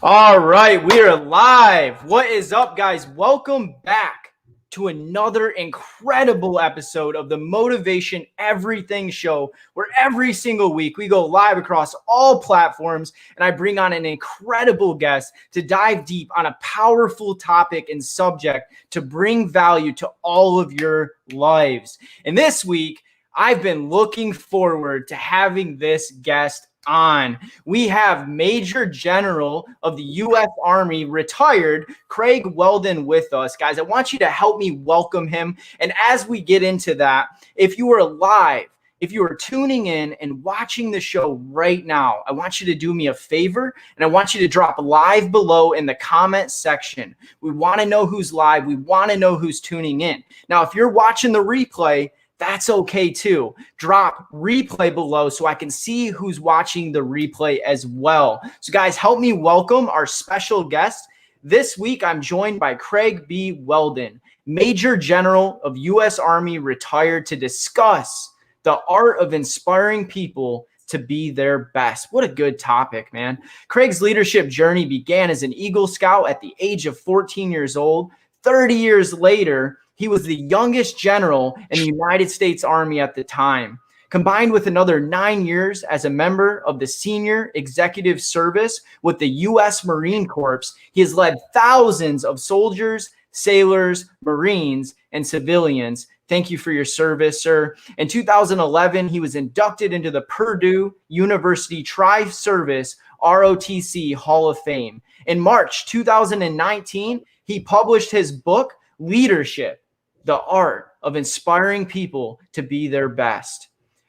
All right, we are live. What is up, guys? Welcome back to another incredible episode of the Motivation Everything Show, where every single week we go live across all platforms and I bring on an incredible guest to dive deep on a powerful topic and subject to bring value to all of your lives. And this week, I've been looking forward to having this guest on. We have Major General of the U.S. Army, retired Craig Whelden, with us. Guys, I want you to help me welcome him. And as we get into that, if you are live, if you are tuning in and watching the show right now, I want you to do me a favor, and I want you to drop live below in the comment section. We want to know who's live. We want to know who's tuning in. Now, if you're watching the replay, that's okay too. Drop replay below so I can see who's watching the replay as well. So guys, help me welcome our special guest. This week, I'm joined by Craig B. Whelden, Major General of U.S. Army, retired, to discuss the art of inspiring people to be their best. What a good topic, man. Craig's leadership journey began as an Eagle Scout at the age of 14 years old. 30 years later, he was the youngest general in the United States Army at the time. Combined with another 9 years as a member of the senior executive service with the U.S. Marine Corps, he has led thousands of soldiers, sailors, Marines, and civilians. Thank you for your service, sir. In 2011, he was inducted into the Purdue University Tri-Service ROTC Hall of Fame. In March 2019, he published his book, Leadership: The Art of Inspiring People to Be Their Best,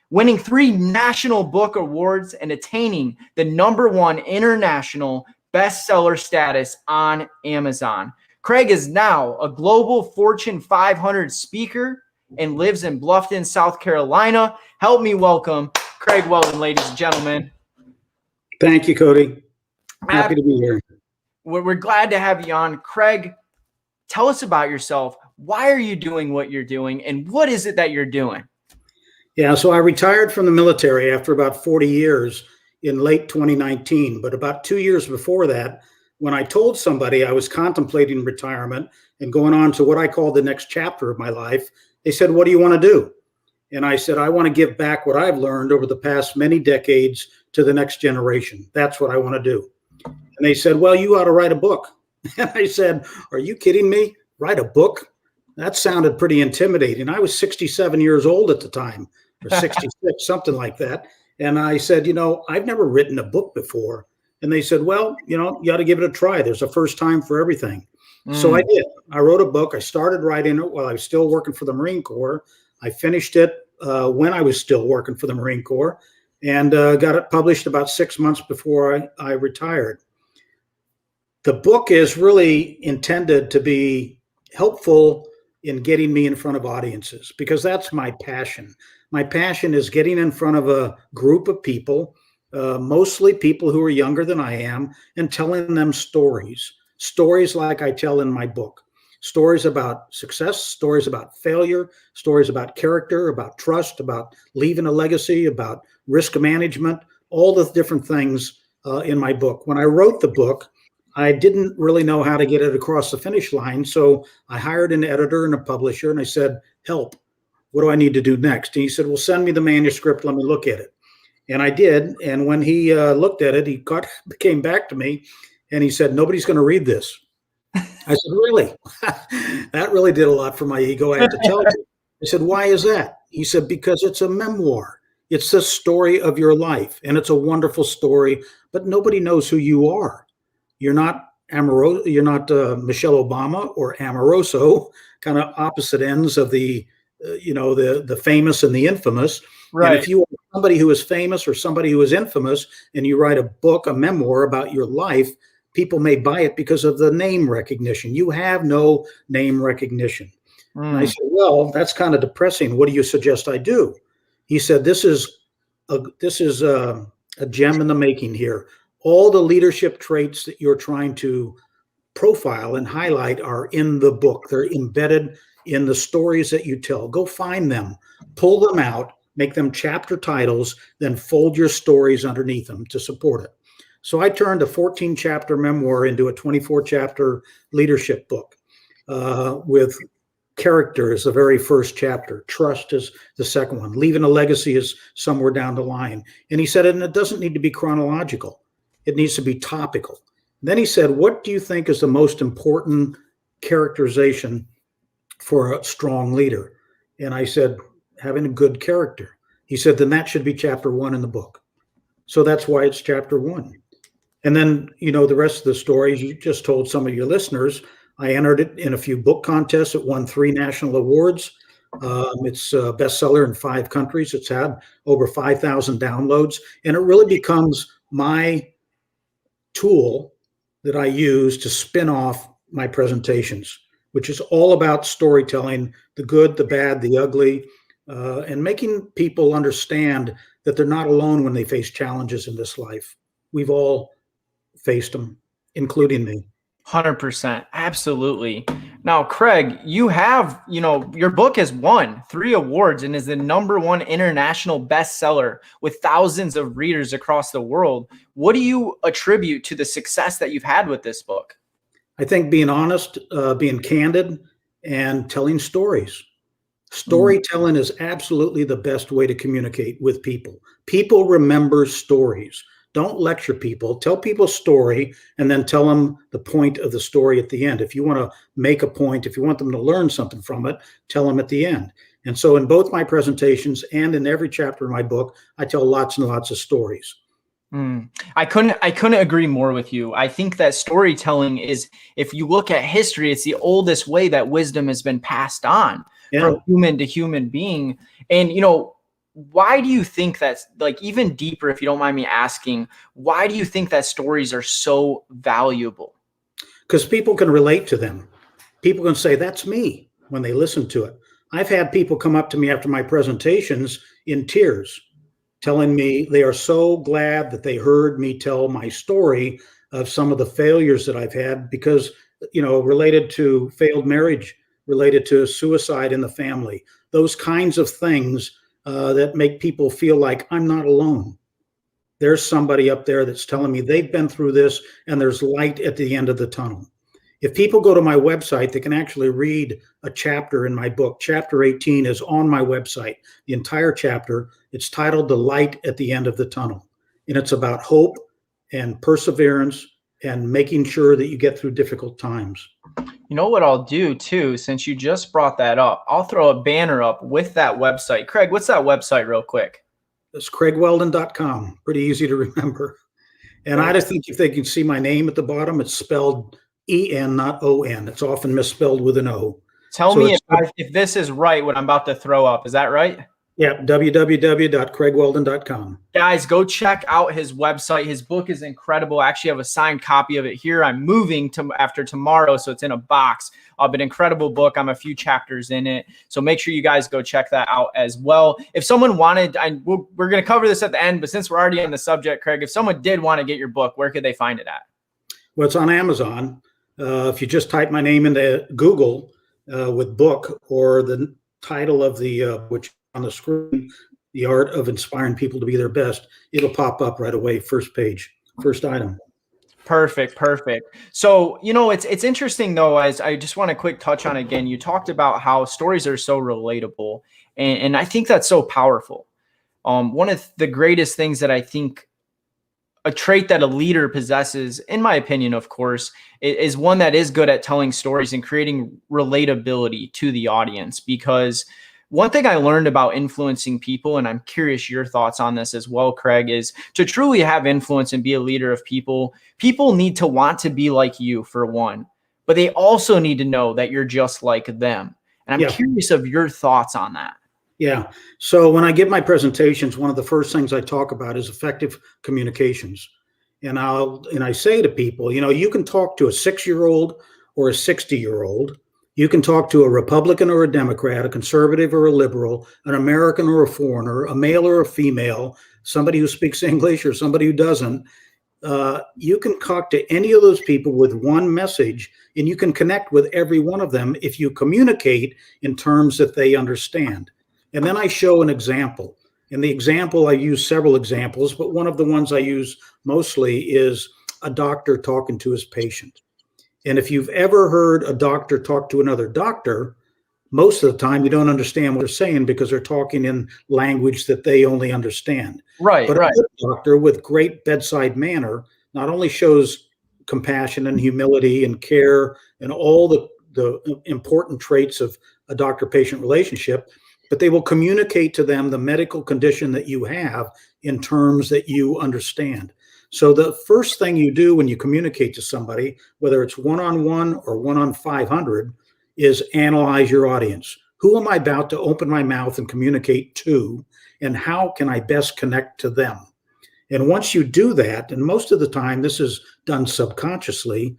winning 3 national book awards and attaining the #1 international bestseller status on Amazon. Craig is now a global Fortune 500 speaker and lives in Bluffton, South Carolina. Help me welcome Craig Whelden, ladies and gentlemen. Thank you, Cody. Happy to be here. We're glad to have you on. Craig, tell us about yourself. Why are you doing what you're doing, and what is it that you're doing? Yeah, so I retired from the military after about 40 years in late 2019. But about 2 years before that, when I told somebody I was contemplating retirement and going on to what I call the next chapter of my life, they said, "What do you want to do?" And I said, "I want to give back what I've learned over the past many decades to the next generation. That's what I want to do." And they said, "Well, you ought to write a book." And I said, "Are you kidding me? Write a book?" That sounded pretty intimidating. I was 67 years old at the time, or 66, something like that. And I said, I've never written a book before. And they said, "Well, you ought to give it a try. There's a first time for everything." So I did. I wrote a book. I started writing it while I was still working for the Marine Corps. I finished it when I was still working for the Marine Corps, and got it published about 6 months before I retired. The book is really intended to be helpful in getting me in front of audiences, because that's my passion. My passion is getting in front of a group of people, mostly people who are younger than I am, and telling them stories like I tell in my book. Stories about success, stories about failure, stories about character, about trust, about leaving a legacy, about risk management, all the different things in my book. When I wrote the book, I didn't really know how to get it across the finish line. So I hired an editor and a publisher, and I said, "Help, what do I need to do next?" And he said, "Well, send me the manuscript. Let me look at it." And I did. And when he looked at it, he came back to me and he said, "Nobody's going to read this." I said, "Really?" That really did a lot for my ego, I have to tell you. I said, "Why is that?" He said, "Because it's a memoir. It's the story of your life. And it's a wonderful story, but nobody knows who you are. You're not Michelle Obama or Amoroso, kind of opposite ends of the famous and the infamous. Right. And if you are somebody who is famous or somebody who is infamous, and you write a book, a memoir about your life, people may buy it because of the name recognition. You have no name recognition." And I said, "Well, that's kind of depressing. What do you suggest I do?" He said, This is a gem in the making here. All the leadership traits that you're trying to profile and highlight are in the book. They're embedded in the stories that you tell. Go find them, pull them out, make them chapter titles, then fold your stories underneath them to support it. So I turned a 14-chapter memoir into a 24-chapter leadership book with character is the very first chapter. Trust is the second one. Leaving a legacy is somewhere down the line. And he said, and it doesn't need to be chronological. It needs to be topical. Then he said, what do you think is the most important characterization for a strong leader? And I said, having a good character. He said, then that should be chapter 1 in the book. So that's why it's chapter 1. And then, the rest of the stories you just told some of your listeners. I entered it in a few book contests. It won 3 national awards. It's a bestseller in 5 countries. It's had over 5,000 downloads. And it really becomes my tool that I use to spin off my presentations, which is all about storytelling, the good, the bad, the ugly, and making people understand that they're not alone when they face challenges in this life. We've all faced them, including me. 100%. Absolutely. Now, Craig, you have, your book has won 3 awards and is the #1 international bestseller with thousands of readers across the world. What do you attribute to the success that you've had with this book? I think being honest, being candid, and telling stories. Storytelling is absolutely the best way to communicate with people. People remember stories. Don't lecture people. Tell people a story and then tell them the point of the story at the end. If you want to make a point, if you want them to learn something from it, tell them at the end. And so in both my presentations and in every chapter of my book, I tell lots and lots of stories. I couldn't agree more with you. I think that storytelling is, if you look at history, it's the oldest way that wisdom has been passed on from human to human being. And, why do you think that's, like, even deeper, if you don't mind me asking, why do you think that stories are so valuable? Because people can relate to them. People can say, that's me, when they listen to it. I've had people come up to me after my presentations in tears, telling me they are so glad that they heard me tell my story of some of the failures that I've had because, related to failed marriage, related to suicide in the family, those kinds of things that make people feel like I'm not alone. There's somebody up there that's telling me they've been through this and there's light at the end of the tunnel. If people go to my website, they can actually read a chapter in my book. Chapter 18 is on my website, the entire chapter. It's titled The Light at the End of the Tunnel. And it's about hope and perseverance and making sure that you get through difficult times. You know what I'll do too, since you just brought that up, I'll throw a banner up with that website. Craig, what's that website real quick? It's CraigWhelden.com. Pretty easy to remember. And I just think if they can see my name at the bottom, it's spelled E-N, not O-N. It's often misspelled with an O. Tell me if this is right, what I'm about to throw up. Is that right? Yeah, www.craigwhelden.com. Guys, go check out his website. His book is incredible. I actually have a signed copy of it here. I'm moving after tomorrow, so it's in a box. But incredible book. I'm a few chapters in it. So make sure you guys go check that out as well. If someone wanted, we're going to cover this at the end, but since we're already on the subject, Craig, if someone did want to get your book, where could they find it at? Well, it's on Amazon. If you just type my name into Google with book or the title of the which on the screen, The Art of Inspiring People to Be Their Best, it'll pop up right away, first page, first item. Perfect. So, it's interesting though, as I just want to quick touch on again, you talked about how stories are so relatable. And I think that's so powerful. One of the greatest things that I think a trait that a leader possesses, in my opinion, of course, is one that is good at telling stories and creating relatability to the audience. Because one thing I learned about influencing people, and I'm curious your thoughts on this as well, Craig, is to truly have influence and be a leader of people, people need to want to be like you, for one, but they also need to know that you're just like them. And I'm curious of your thoughts on that. Yeah. So when I give my presentations, one of the first things I talk about is effective communications. And I say to people, you can talk to a 6-year-old or a 60-year-old. You can talk to a Republican or a Democrat, a conservative or a liberal, an American or a foreigner, a male or a female, somebody who speaks English or somebody who doesn't. You can talk to any of those people with one message, and you can connect with every one of them if you communicate in terms that they understand. And then I show an example. And the example, I use several examples, but one of the ones I use mostly is a doctor talking to his patient. And if you've ever heard a doctor talk to another doctor, most of the time you don't understand what they're saying because they're talking in language that they only understand. Right, But right. a good doctor with great bedside manner not only shows compassion and humility and care and all the important traits of a doctor-patient relationship, but they will communicate to them the medical condition that you have in terms that you understand. So the first thing you do when you communicate to somebody, whether it's one-on-one or one-on 500, is analyze your audience. Who am I about to open my mouth and communicate to, and how can I best connect to them? And once you do that, and most of the time this is done subconsciously,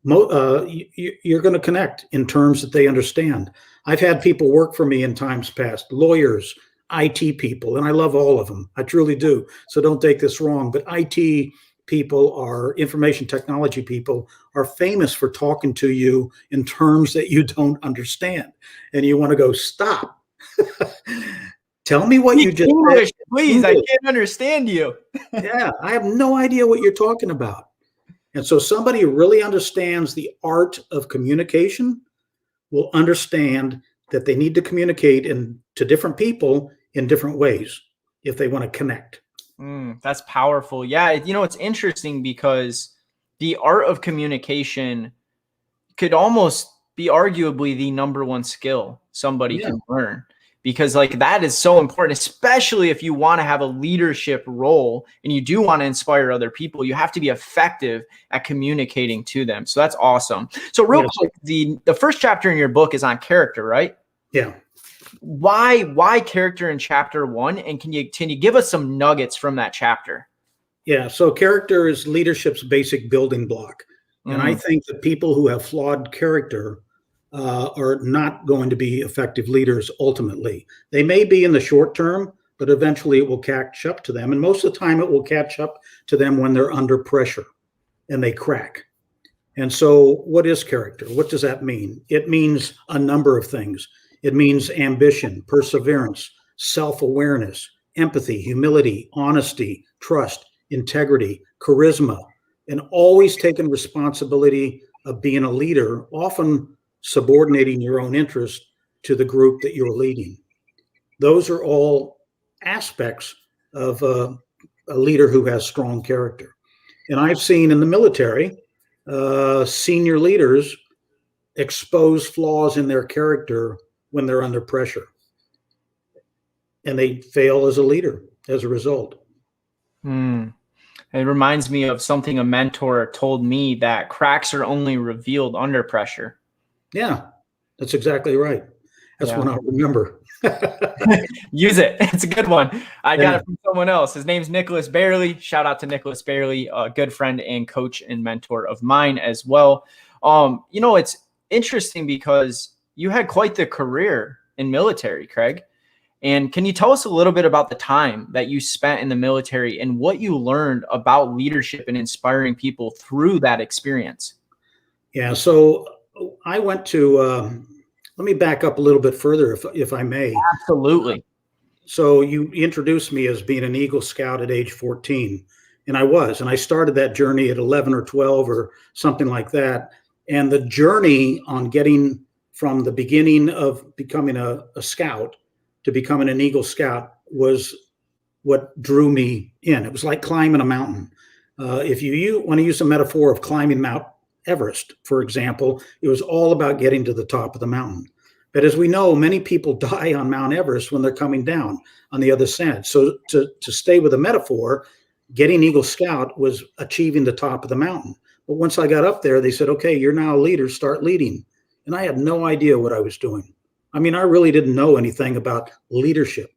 you're going to connect in terms that they understand. I've had people work for me in times past, lawyers, IT people, and I love all of them. I truly do. So don't take this wrong, but IT people, are information technology people, are famous for talking to you in terms that you don't understand. And you want to go, stop. Tell me what you just English, said. please. I can't understand you. Yeah, I have no idea what you're talking about. And so somebody who really understands the art of communication will understand that they need to communicate to different people in different ways if they want to connect. That's powerful. Yeah, it's interesting because the art of communication could almost be arguably the number one skill somebody can learn, because like that is so important, especially if you want to have a leadership role and you do want to inspire other people. You have to be effective at communicating to them. So that's awesome. So real quick, the first chapter in your book is on character, right? Yeah. Why character in chapter 1? And can you give us some nuggets from that chapter? Yeah. So character is leadership's basic building block. And I think that people who have flawed character are not going to be effective leaders ultimately. They may be in the short term, but eventually it will catch up to them. And most of the time it will catch up to them when they're under pressure and they crack. And so what is character? What does that mean? It means a number of things. It means ambition, perseverance, self-awareness, empathy, humility, honesty, trust, integrity, charisma, and always taking responsibility of being a leader, often subordinating your own interest to the group that you're leading. Those are all aspects of a leader who has strong character. And I've seen in the military, senior leaders expose flaws in their character when they're under pressure. And they fail as a leader as a result. It reminds me of something a mentor told me, that cracks are only revealed under pressure. Yeah, that's exactly right. That's one I'll remember. Use it. It's a good one. I got it from someone else. His name's Nicholas Bailey. Shout out to Nicholas Bailey, a good friend and coach and mentor of mine as well. It's interesting because you had quite the career in military, Craig. And can you tell us a little bit about the time that you spent in the military and what you learned about leadership and inspiring people through that experience? Yeah, so I went to, let me back up a little bit further, if I may. Absolutely. So you introduced me as being an Eagle Scout at age 14, and I was. And I started that journey at 11 or 12 or something like that. And the journey on getting from the beginning of becoming a scout to becoming an Eagle Scout was what drew me in. It was like climbing a mountain. If you want to use a metaphor of climbing Mount Everest, for example, it was all about getting to the top of the mountain. But as we know, many people die on Mount Everest when they're coming down on the other side. So to stay with the metaphor, getting Eagle Scout was achieving the top of the mountain. But once I got up there, they said, okay, you're now a leader, start leading. And I had no idea what I was doing. I mean, I really didn't know anything about leadership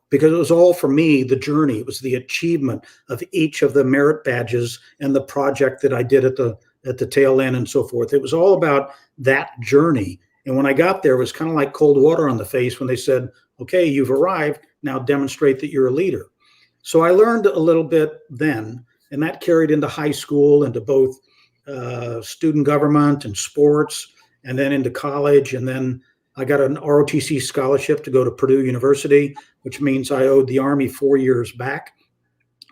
because it was all for me, the journey. It was the achievement of each of the merit badges and the project that I did at the tail end and so forth. It was all about that journey. And when I got there, it was kind of like cold water on the face when they said, okay, you've arrived, now demonstrate that you're a leader. So I learned a little bit then, and that carried into high school, into both student government and sports, and then into college. And then I got an ROTC scholarship to go to Purdue University, which means I owed the Army 4 years back.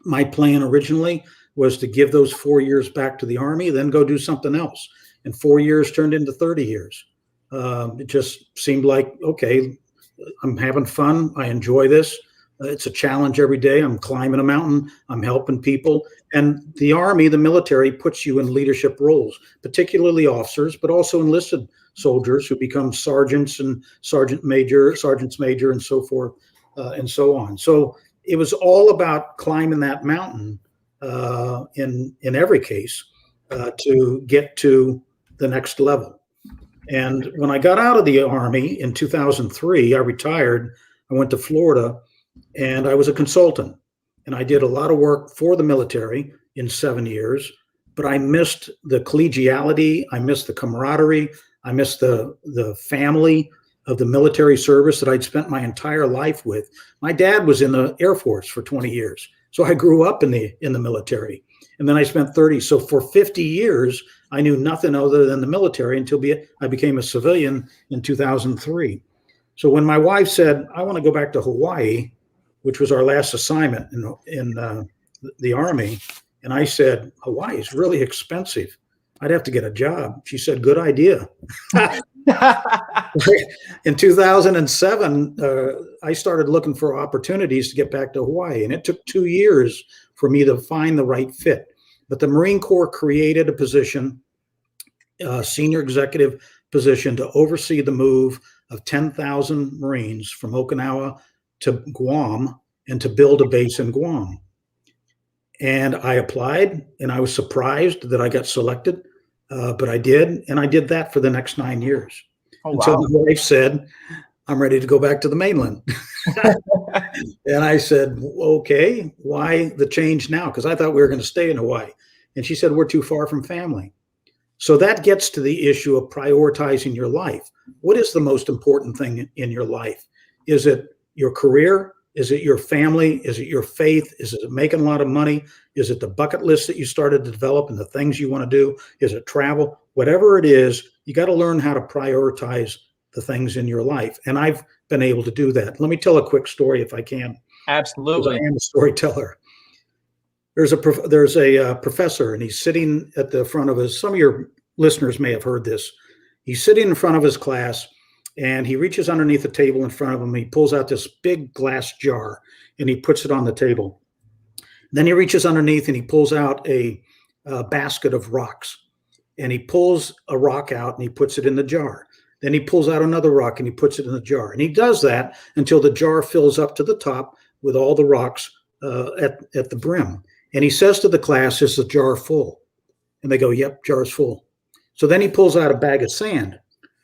My plan originally was to give those 4 years back to the Army, then go do something else. And 4 years turned into 30 years. It just seemed like, okay, I'm having fun. I enjoy this. It's a challenge every day. I'm climbing a mountain. I'm helping people. And the Army, the military, puts you in leadership roles, particularly officers, but also enlisted soldiers who become sergeants and sergeants major, and so forth, and so on. So it was all about climbing that mountain in every case to get to the next level. And when I got out of the Army in 2003, I retired. I went to Florida, and I was a consultant. And I did a lot of work for the military in 7 years, but I missed the collegiality. I missed the camaraderie. I missed the family of the military service that I'd spent my entire life with. My dad was in the Air Force for 20 years. So I grew up in the military. And then I spent 30. So for 50 years, I knew nothing other than the military until I became a civilian in 2003. So when my wife said, I want to go back to Hawaii, which was our last assignment in the Army, and I said, Hawaii is really expensive. I'd have to get a job. She said, good idea. In 2007, I started looking for opportunities to get back to Hawaii, and it took 2 years for me to find the right fit. But the Marine Corps created a position, a senior executive position, to oversee the move of 10,000 Marines from Okinawa to Guam and to build a base in Guam. And I applied, and I was surprised that I got selected, but I did, and I did that for the next 9 years. Oh, until wow. the wife said, I'm ready to go back to the mainland. And I said, okay, why the change now? Because I thought we were going to stay in Hawaii. And she said, we're too far from family. So that gets to the issue of prioritizing your life. What is the most important thing in your life? Is it your career? Is it your family? Is it your faith? Is it making a lot of money? Is it the bucket list that you started to develop and the things you want to do? Is it travel? Whatever it is, you got to learn how to prioritize the things in your life. And I've been able to do that. Let me tell a quick story if I can. Absolutely. I am a storyteller. There's a professor, and he's sitting at the front of his, some of your listeners may have heard this. He's sitting in front of his class, and he reaches underneath the table in front of him. He pulls out this big glass jar, and he puts it on the table. Then he reaches underneath, and he pulls out a basket of rocks, and he pulls a rock out, and he puts it in the jar. Then he pulls out another rock, and he puts it in the jar. And he does that until the jar fills up to the top with all the rocks at the brim. And he says to the class, is the jar full? And they go, yep, jar's full. So then he pulls out a bag of sand,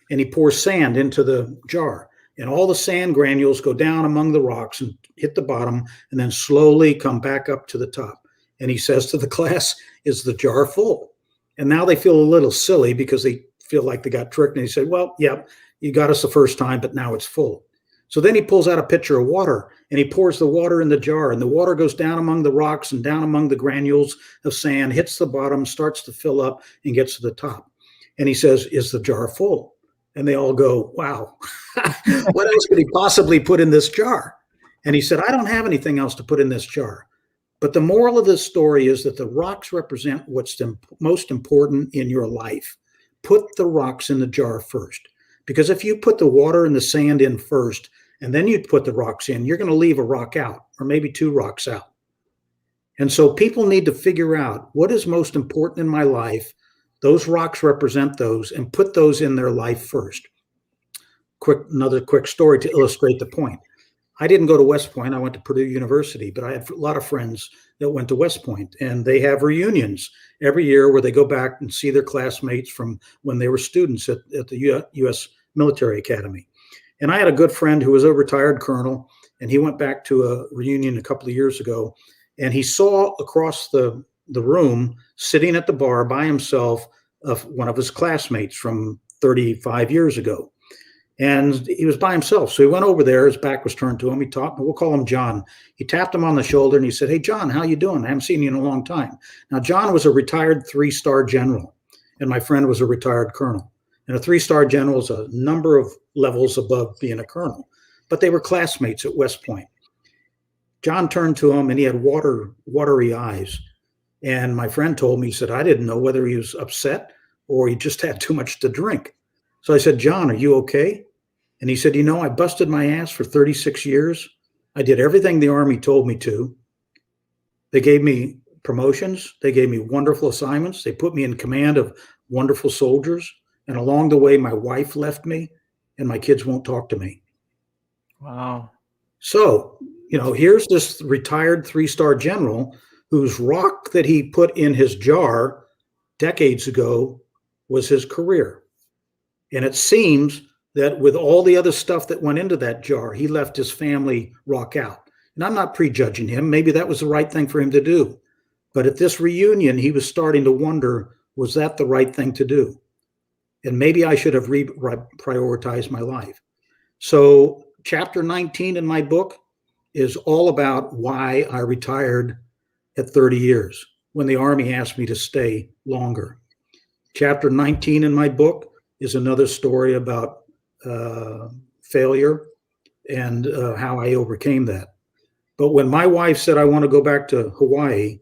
and he pours sand into the jar. And all the sand granules go down among the rocks and hit the bottom, and then slowly come back up to the top. And he says to the class, is the jar full? And now they feel a little silly because they feel like they got tricked. And he said, well, yeah, you got us the first time, but now it's full. So then he pulls out a pitcher of water, and he pours the water in the jar, and the water goes down among the rocks and down among the granules of sand, hits the bottom, starts to fill up, and gets to the top. And he says, is the jar full? And they all go, wow, what else could he possibly put in this jar? And he said, I don't have anything else to put in this jar. But the moral of this story is that the rocks represent what's the most important in your life. Put the rocks in the jar first. Because if you put the water and the sand in first, and then you put the rocks in, you're going to leave a rock out, or maybe two rocks out. And so people need to figure out what is most important in my life. Those rocks represent those, and put those in their life first. Another quick story to illustrate the point. I didn't go to West Point. I went to Purdue University, but I had a lot of friends that went to West Point, and they have reunions every year where they go back and see their classmates from when they were students at the U.S. Military Academy. And I had a good friend who was a retired colonel, and he went back to a reunion a couple of years ago, and he saw across the room, sitting at the bar by himself, of one of his classmates from 35 years ago. And he was by himself. So he went over there. His back was turned to him. He talked, we'll call him John. He tapped him on the shoulder, and he said, hey, John, how you doing? I haven't seen you in a long time. Now, John was a retired 3-star general, and my friend was a retired colonel. And a 3-star general is a number of levels above being a colonel. But they were classmates at West Point. John turned to him and he had watery eyes. And my friend told me, he said, I didn't know whether he was upset or he just had too much to drink. So I said, John, are you okay? And he said, I busted my ass for 36 years. I did everything the Army told me to. They gave me promotions. They gave me wonderful assignments. They put me in command of wonderful soldiers. And along the way, my wife left me and my kids won't talk to me. Wow. So, here's this retired 3-star general whose rock that he put in his jar decades ago was his career. And it seems that with all the other stuff that went into that jar, he left his family rock out. And I'm not prejudging him. Maybe that was the right thing for him to do. But at this reunion, he was starting to wonder, was that the right thing to do? And maybe I should have prioritized my life. So chapter 19 in my book is all about why I retired at 30 years when the Army asked me to stay longer. Chapter 19 in my book is another story about failure and how I overcame that. But when my wife said, I want to go back to Hawaii,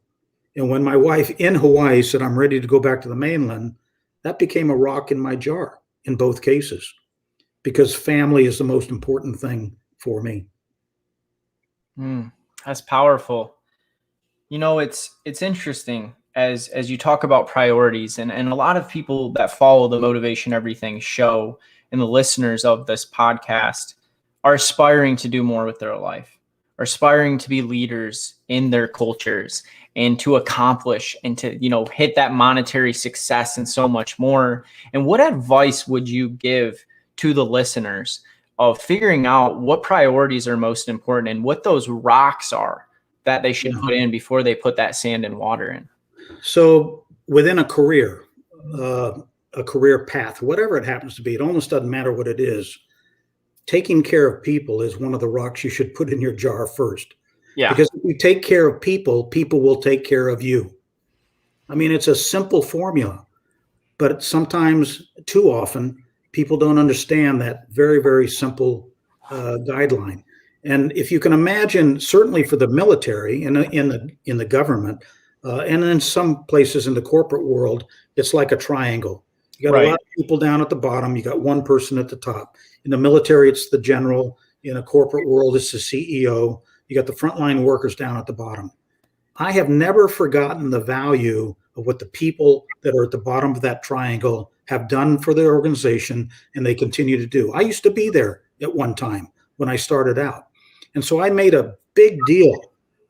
and when my wife in Hawaii said, I'm ready to go back to the mainland, that became a rock in my jar in both cases, because family is the most important thing for me. That's powerful. It's interesting as you talk about priorities, and a lot of people that follow the Motivation Everything show and the listeners of this podcast are aspiring to do more with their life, are aspiring to be leaders in their cultures and to accomplish and to, hit that monetary success and so much more. And what advice would you give to the listeners of figuring out what priorities are most important and what those rocks are that they should put in before they put that sand and water in? So within a career path, whatever it happens to be, it almost doesn't matter what it is. Taking care of people is one of the rocks you should put in your jar first. Yeah. Because if you take care of people, people will take care of you. I mean, it's a simple formula, but sometimes, too often, people don't understand that very, very simple guideline. And if you can imagine, certainly for the military and in the government, and in some places in the corporate world, it's like a triangle. You got a lot of people down at the bottom. You got one person at the top. In the military, it's the general. In a corporate world, it's the CEO. You got the frontline workers down at the bottom. I have never forgotten the value of what the people that are at the bottom of that triangle have done for their organization, and they continue to do. I used to be there at one time when I started out. And so I made a big deal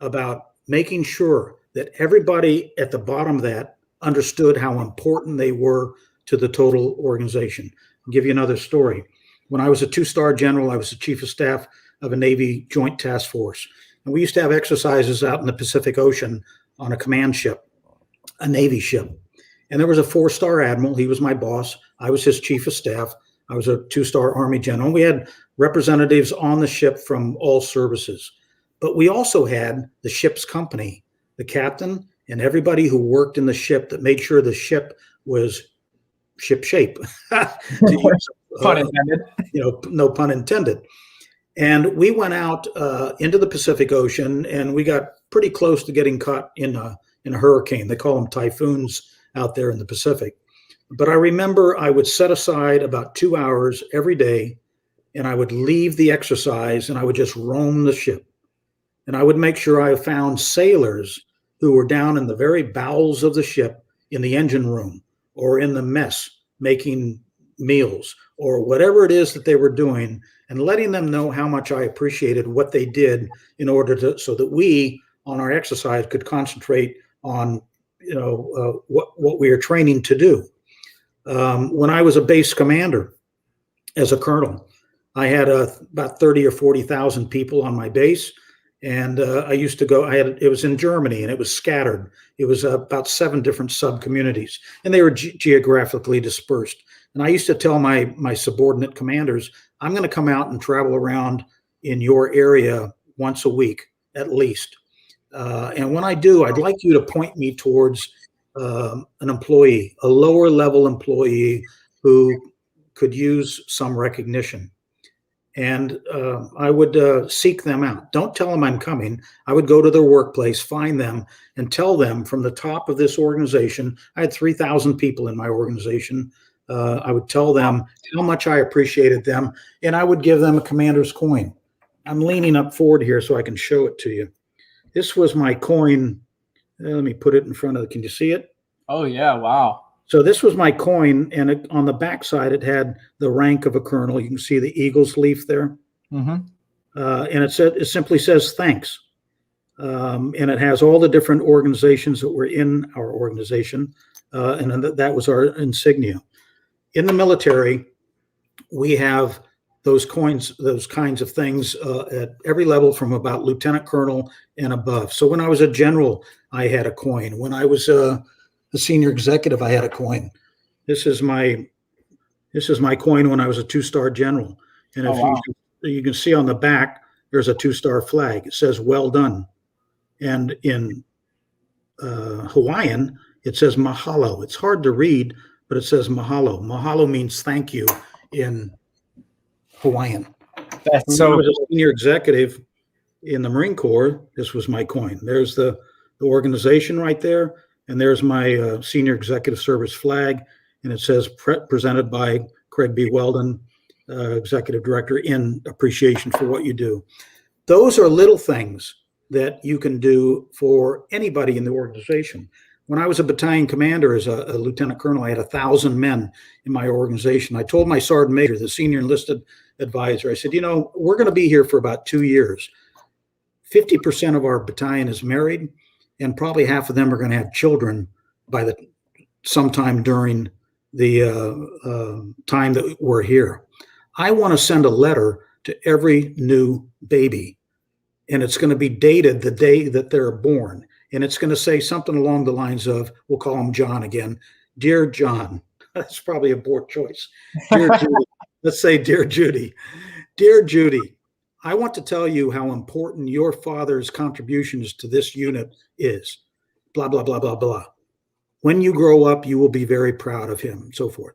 about making sure that everybody at the bottom of that understood how important they were to the total organization. I'll give you another story. When I was a 2-star general, I was the chief of staff of a Navy Joint Task Force. And we used to have exercises out in the Pacific Ocean on a command ship, a Navy ship. And there was a 4-star admiral. He was my boss. I was his chief of staff. I was a 2-star Army general. We had representatives on the ship from all services. But we also had the ship's company, the captain, and everybody who worked in the ship that made sure the ship was ship shape. Pun intended. No pun intended. And we went out into the Pacific Ocean, and we got pretty close to getting caught in a hurricane. They call them typhoons out there in the Pacific. But I remember I would set aside about 2 hours every day, and I would leave the exercise, and I would just roam the ship. And I would make sure I found sailors who were down in the very bowels of the ship, in the engine room or in the mess, making meals or whatever it is that they were doing, and letting them know how much I appreciated what they did in order to, so that we on our exercise could concentrate on, what we are training to do. When I was a base commander as a colonel, I had about 30 or 40,000 people on my base. And I used to go, it was in Germany, and it was scattered. It was about 7 different sub-communities, and they were geographically dispersed. And I used to tell my subordinate commanders, I'm going to come out and travel around in your area once a week, at least. And when I do, I'd like you to point me towards an employee, a lower level employee who could use some recognition. And I would seek them out. Don't tell them I'm coming. I would go to their workplace, find them, and tell them from the top of this organization. I had 3,000 people in my organization. I would tell them how much I appreciated them, and I would give them a commander's coin. I'm leaning up forward here so I can show it to you. This was my coin. Let me put it in front of can you see it? Oh, yeah. Wow. So this was my coin, and on the back side, it had the rank of a colonel. You can see the eagle's leaf there. Mm-hmm. And it simply says thanks. And it has all the different organizations that were in our organization. And that was our insignia. In the military, we have those coins, those kinds of things at every level from about lieutenant colonel and above. So when I was a general, I had a coin. When I was a senior executive, I had a coin. This is my coin when I was a 2-star general. And if you can see on the back, there's a 2-star flag. It says well done. And in Hawaiian, it says mahalo. It's hard to read, but it says mahalo. Mahalo means thank you in Hawaiian. That's when I was a senior executive in the Marine Corps, this was my coin. There's the organization right there. And there's my senior executive service flag. And it says presented by Craig B. Whelden, executive director, in appreciation for what you do. Those are little things that you can do for anybody in the organization. When I was a battalion commander as a lieutenant colonel, I had 1,000 men in my organization. I told my sergeant major, the senior enlisted advisor, I said, we're going to be here for about 2 years. 50% of our battalion is married, and probably half of them are going to have children by sometime during the time that we're here. I want to send a letter to every new baby, and it's going to be dated the day that they're born. And it's going to say something along the lines of, we'll call him John again. Dear John, that's probably a poor choice. Dear Judy, let's say, Dear Judy. Dear Judy, I want to tell you how important your father's contributions to this unit is. Blah, blah, blah, blah, blah. When you grow up, you will be very proud of him, and so forth.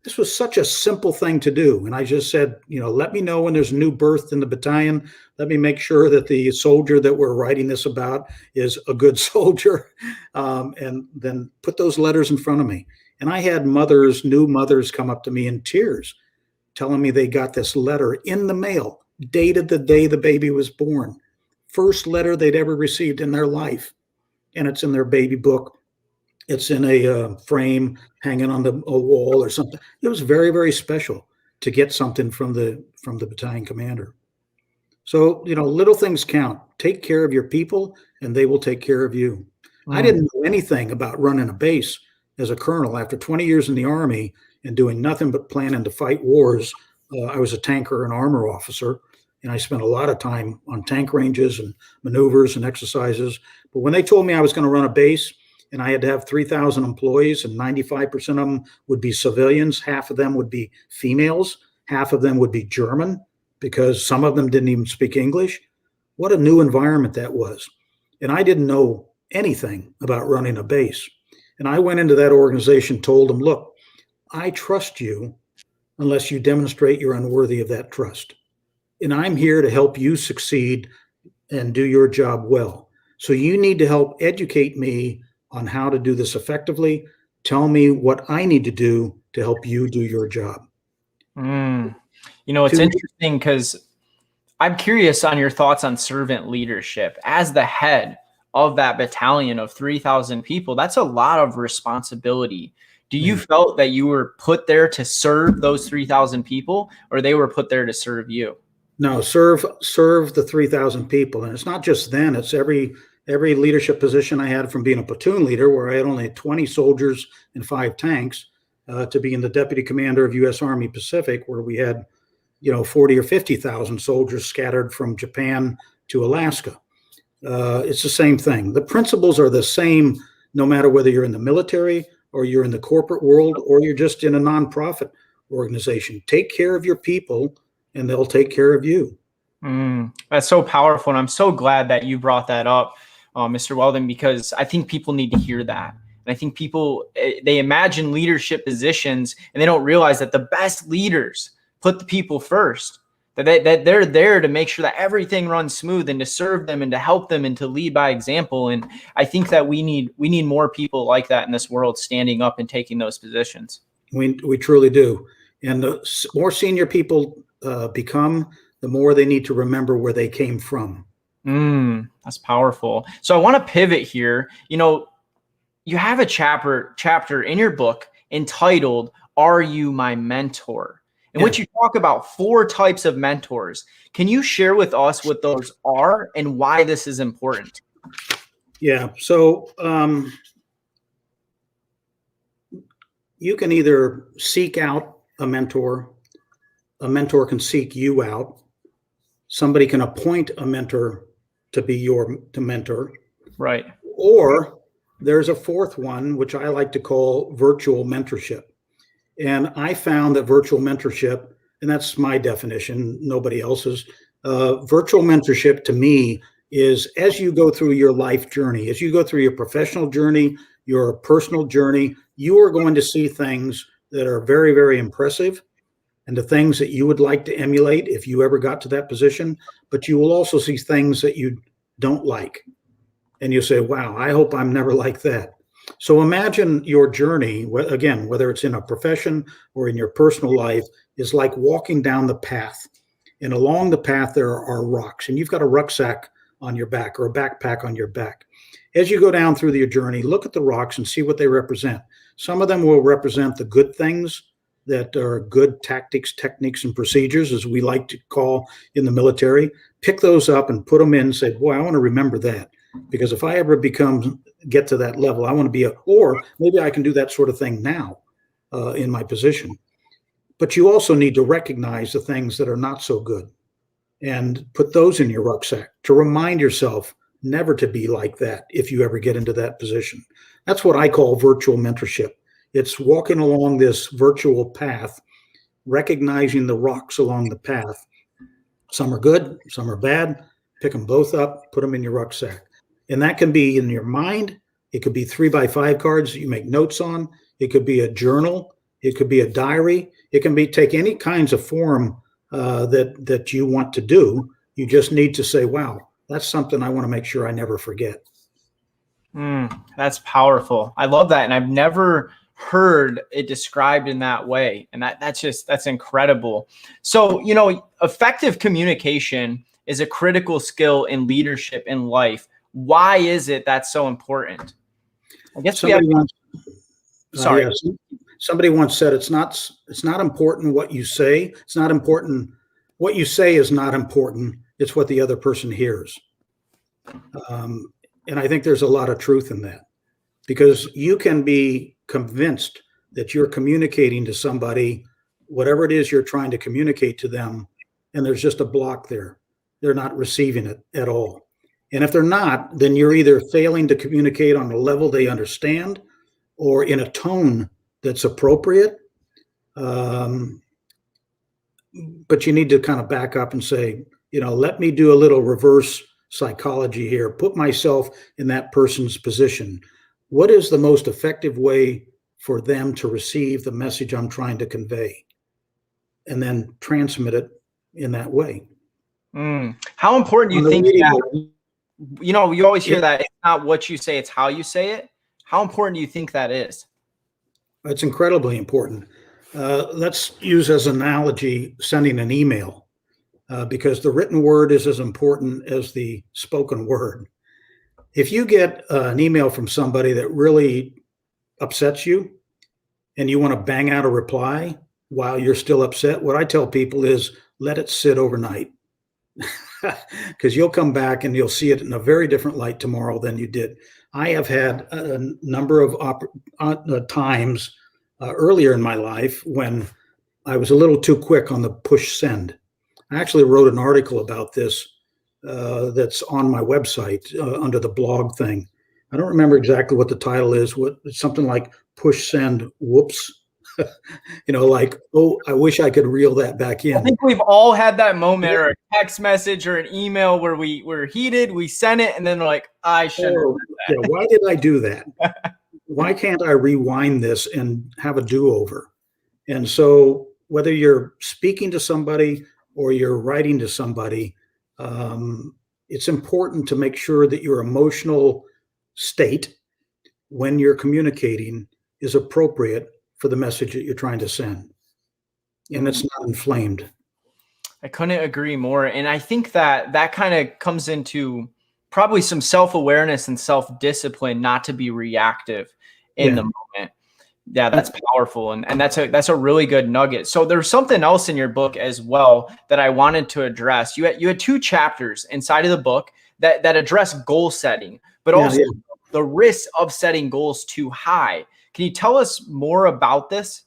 This was such a simple thing to do. And I just said, let me know when there's a new birth in the battalion. Let me make sure that the soldier that we're writing this about is a good soldier. And then put those letters in front of me. And I had new mothers come up to me in tears, telling me they got this letter in the mail, dated the day the baby was born. First letter they'd ever received in their life. And it's in their baby book. It's in a frame hanging on a wall or something. It was very, very special to get something from the battalion commander. So, little things count. Take care of your people, and they will take care of you. I didn't know anything about running a base as a colonel. After 20 years in the Army and doing nothing but planning to fight wars, I was a tanker and armor officer, and I spent a lot of time on tank ranges and maneuvers and exercises. But when they told me I was going to run a base, and I had to have 3,000 employees, and 95% of them would be civilians. Half of them would be females. Half of them would be German, because some of them didn't even speak English. What a new environment that was. And I didn't know anything about running a base. And I went into that organization, told them, look, I trust you unless you demonstrate you're unworthy of that trust. And I'm here to help you succeed and do your job well. So you need to help educate me on how to do this effectively. Tell me what I need to do to help you do your job. It's interesting because I'm curious on your thoughts on servant leadership. As the head of that battalion of 3,000 people, that's a lot of responsibility. Do you felt that you were put there to serve those 3,000 people, or they were put there to serve you? No, serve the 3,000 people. And it's not just then, it's every leadership position I had, from being a platoon leader, where I had only 20 soldiers and 5 tanks, to being the deputy commander of U.S. Army Pacific, where we had, 40 or 50,000 soldiers scattered from Japan to Alaska. It's the same thing. The principles are the same, no matter whether you're in the military or you're in the corporate world or you're just in a nonprofit organization. Take care of your people, and they'll take care of you. That's so powerful. And I'm so glad that you brought that up, Mr. Whelden, because I think people need to hear that. And I think people, they imagine leadership positions and they don't realize that the best leaders put the people first, that they're there to make sure that everything runs smooth and to serve them and to help them and to lead by example. And I think that we need more people like that in this world, standing up and taking those positions. We truly do. And the more senior people become, the more they need to remember where they came from. That's powerful. So I want to pivot here. You have a chapter in your book entitled, "Are You My Mentor?" in which you talk about 4 types of mentors. Can you share with us what those are and why this is important? Yeah. So you can either seek out a mentor can seek you out. Somebody can appoint a mentor to be your mentor. Right. Or there's a 4th one, which I like to call virtual mentorship. And I found that virtual mentorship, and that's my definition, nobody else's, virtual mentorship to me is as you go through your life journey, as you go through your professional journey, your personal journey, you are going to see things that are very, very impressive and the things that you would like to emulate if you ever got to that position. But you will also see things that you don't like. And you say, wow, I hope I'm never like that. So imagine your journey, again, whether it's in a profession or in your personal life, is like walking down the path. And along the path, there are rocks. And you've got a rucksack on your back or a backpack on your back. As you go down through your journey, look at the rocks and see what they represent. Some of them will represent the good things that are good tactics, techniques, and procedures, as we like to call in the military. Pick those up and put them in and say, boy, I want to remember that. Because if I ever get to that level, I want to be or maybe I can do that sort of thing now in my position. But you also need to recognize the things that are not so good and put those in your rucksack to remind yourself never to be like that if you ever get into that position. That's what I call virtual mentorship. It's walking along this virtual path, recognizing the rocks along the path. Some are good, some are bad. Pick them both up, put them in your rucksack. And that can be in your mind. It could be 3x5 cards that you make notes on. It could be a journal. It could be a diary. It can take any kinds of form that you want to do. You just need to say, wow, that's something I want to make sure I never forget. That's powerful. I love that. And I've never heard it described in that way. And that's incredible. So, effective communication is a critical skill in leadership in life. Why is it that's so important? I guess somebody once said it's not important what you say. It's not important. What you say is not important. It's what the other person hears. And I think there's a lot of truth in that, because you can be convinced that you're communicating to somebody, whatever it is you're trying to communicate to them, and there's just a block there. They're not receiving it at all. And if they're not, then you're either failing to communicate on a level they understand or in a tone that's appropriate. But you need to kind of back up and say, let me do a little reverse psychology here, put myself in that person's position. What is the most effective way for them to receive the message I'm trying to convey? And then transmit it in that way. How important do you think that? You always hear that it's not what you say, it's how you say it. How important do you think that is? It's incredibly important. Let's use as an analogy sending an email, because the written word is as important as the spoken word. If you get an email from somebody that really upsets you and you want to bang out a reply while you're still upset, what I tell people is let it sit overnight. Because you'll come back and you'll see it in a very different light tomorrow than you did. I have had a number of times earlier in my life when I was a little too quick on the push send. I actually wrote an article about this that's on my website under the blog thing. I don't remember exactly what the title is. It's something like push send, whoops. Like, oh, I wish I could reel that back in. I think we've all had that moment, or a text message or an email where we're heated, we sent it, and then we're like, I shouldn't have done that. Yeah, why did I do that? why can't I rewind this and have a do-over? And so whether you're speaking to somebody or you're writing to somebody, it's important to make sure that your emotional state when you're communicating is appropriate for the message that you're trying to send. And it's not inflamed. I couldn't agree more. And I think that kind of comes into probably some self-awareness and self-discipline, not to be reactive in the moment. Yeah, that's powerful. And that's a really good nugget. So there's something else in your book as well that I wanted to address. You had 2 chapters inside of the book that address goal setting, but also the risk of setting goals too high. Can you tell us more about this?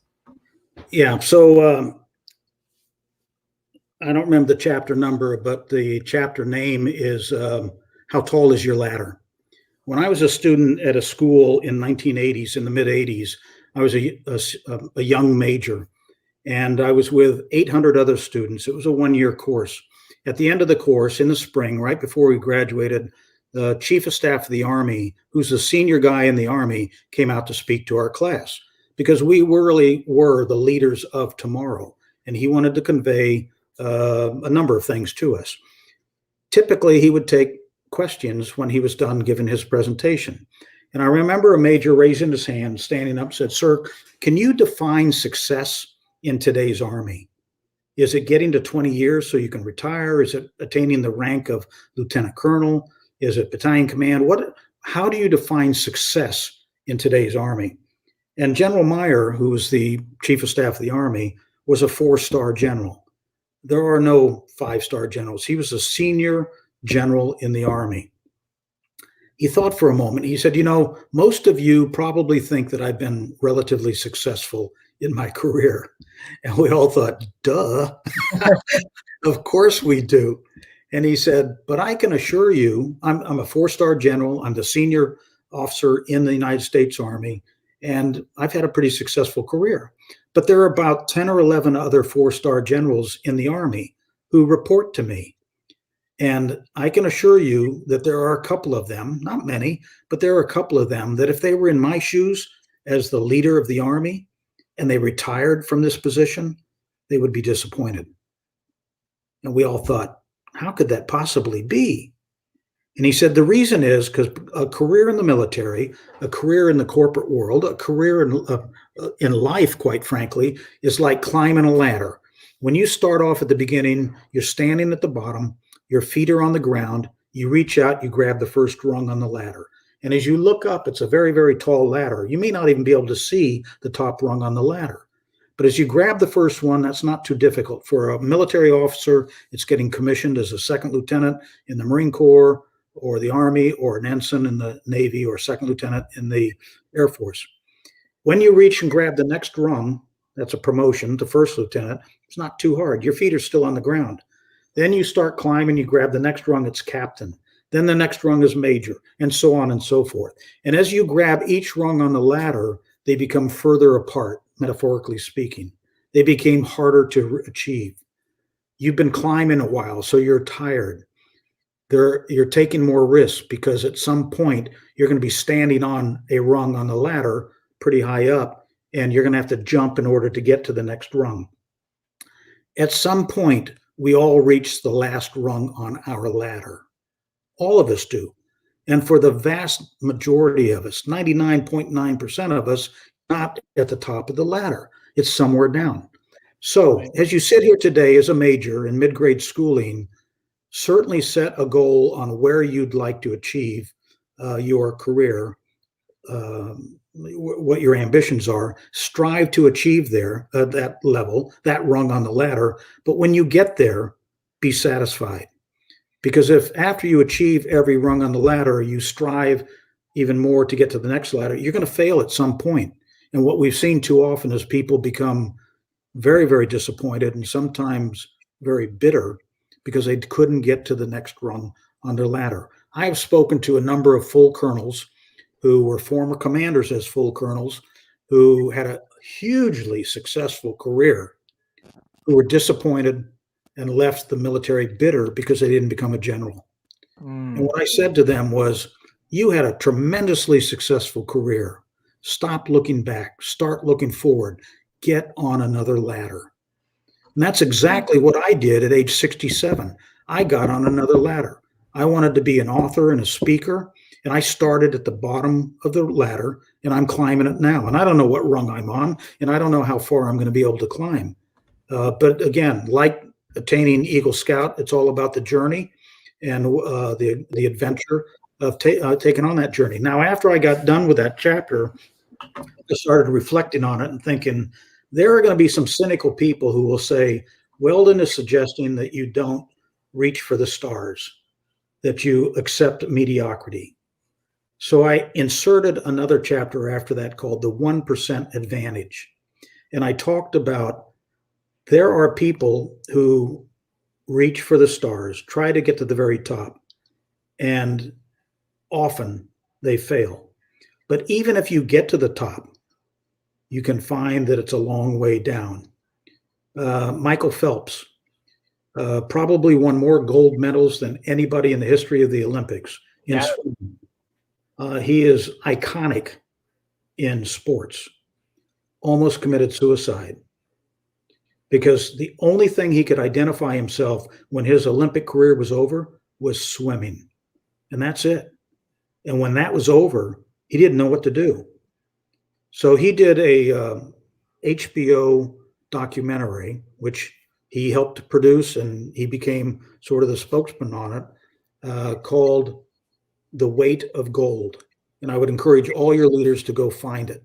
Yeah. So I don't remember the chapter number, but the chapter name is How Tall is Your Ladder? When I was a student at a school in 1980s, in the mid 80s, I was a young major, and I was with 800 other students. It was a 1-year course. At the end of the course, in the spring, right before we graduated, the Chief of Staff of the Army, who's a senior guy in the Army, came out to speak to our class because we really were the leaders of tomorrow, and he wanted to convey a number of things to us. Typically, he would take questions when he was done giving his presentation. And I remember a major raising his hand, standing up, said, "Sir, can you define success in today's Army? Is it getting to 20 years so you can retire? Is it attaining the rank of lieutenant colonel? Is it battalion command? How do you define success in today's Army?" And General Meyer, who was the Chief of Staff of the Army, was a 4-star general. There are no 5-star generals. He was a senior general in the Army. He thought for a moment. He said, most of you probably think that I've been relatively successful in my career. And we all thought, duh, of course we do. And he said, but I can assure you, I'm a 4-star general. I'm the senior officer in the United States Army, and I've had a pretty successful career. But there are about 10 or 11 other 4-star generals in the Army who report to me. And I can assure you that there are a couple of them, not many, but there are a couple of them that if they were in my shoes as the leader of the Army and they retired from this position, they would be disappointed. And we all thought, how could that possibly be? And he said, the reason is because a career in the military, a career in the corporate world, a career in life, quite frankly, is like climbing a ladder. When you start off at the beginning, you're standing at the bottom, your feet are on the ground, you reach out, you grab the first rung on the ladder. And as you look up, it's a very, very tall ladder. You may not even be able to see the top rung on the ladder. But as you grab the first one, that's not too difficult. For a military officer, it's getting commissioned as a 2nd lieutenant in the Marine Corps, or the Army, or an ensign in the Navy, or 2nd lieutenant in the Air Force. When you reach and grab the next rung, that's a promotion to 1st lieutenant. It's not too hard. Your feet are still on the ground. Then you start climbing, you grab the next rung, it's captain. Then the next rung is major, and so on and so forth. And as you grab each rung on the ladder, they become further apart, metaphorically speaking. They became harder to achieve. You've been climbing a while, so you're tired. You're taking more risks because at some point you're going to be standing on a rung on the ladder pretty high up, and you're going to have to jump in order to get to the next rung. At some point, we all reach the last rung on our ladder. All of us do. And for the vast majority of us, 99.9% of us, not at the top of the ladder. It's somewhere down. So as you sit here today as a major in mid-grade schooling, certainly set a goal on where you'd like to achieve your career, what your ambitions are. Strive to achieve that level, that rung on the ladder. But when you get there, be satisfied. Because if after you achieve every rung on the ladder, you strive even more to get to the next ladder, you're going to fail at some point. And what we've seen too often is people become very, very disappointed and sometimes very bitter because they couldn't get to the next rung on their ladder. I have spoken to a number of full colonels who were former commanders as full colonels who had a hugely successful career, who were disappointed and left the military bitter because they didn't become a general. And what I said to them was, you had a tremendously successful career. Stop looking back. Start looking forward. Get on another ladder. And that's exactly what I did at age 67. I got on another ladder. I wanted to be an author and a speaker, and I started at the bottom of the ladder, and I'm climbing it now. And I don't know what rung I'm on, and I don't know how far I'm going to be able to climb. But again, like attaining Eagle Scout, it's all about the journey and the adventure of taking on that journey. Now, after I got done with that chapter, I started reflecting on it and thinking, there are going to be some cynical people who will say, Whelden is suggesting that you don't reach for the stars, that you accept mediocrity. So I inserted another chapter after that called The 1% Advantage. And I talked about there are people who reach for the stars, try to get to the very top, and often they fail. But even if you get to the top, you can find that it's a long way down. Michael Phelps probably won more gold medals than anybody in the history of the Olympics. He is iconic in sports. Almost committed suicide because the only thing he could identify himself when his Olympic career was over was swimming. And that's it. And when that was over, he didn't know what to do. So he did a HBO documentary, which he helped produce, and he became sort of the spokesman on it, called The Weight of Gold. And I would encourage all your leaders to go find it.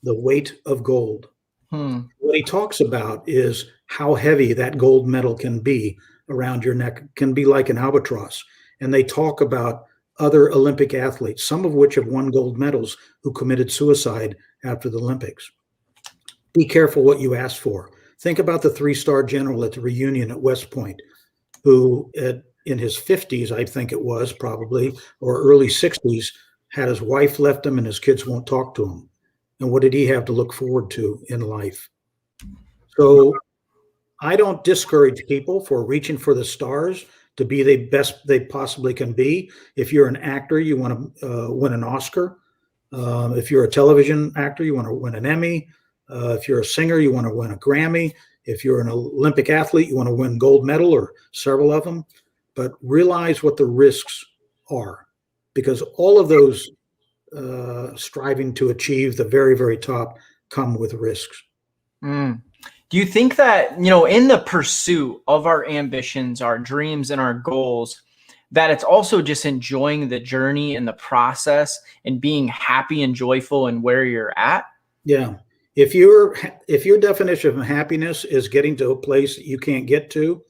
The Weight of Gold. What he talks about is how heavy that gold medal can be around your neck. It can be like an albatross. And they talk about other Olympic athletes, some of which have won gold medals, who committed suicide after the Olympics. Be careful what you ask for. Think about the 3-star general at the reunion at West Point, who in his 50s, I think it was probably, or early 60s, had his wife left him and his kids won't talk to him. And what did he have to look forward to in life? So I don't discourage people for reaching for the stars to be the best they possibly can be. If you're an actor, you want to win an Oscar. If you're a television actor, you want to win an Emmy. If you're a singer, you want to win a Grammy. If you're an Olympic athlete, you want to win gold medal or several of them. But realize what the risks are, because all of those striving to achieve the very, very top come with risks. Do you think that, in the pursuit of our ambitions, our dreams, and our goals, that it's also just enjoying the journey and the process and being happy and joyful in where you're at? Yeah. If your definition of happiness is getting to a place that you can't get to,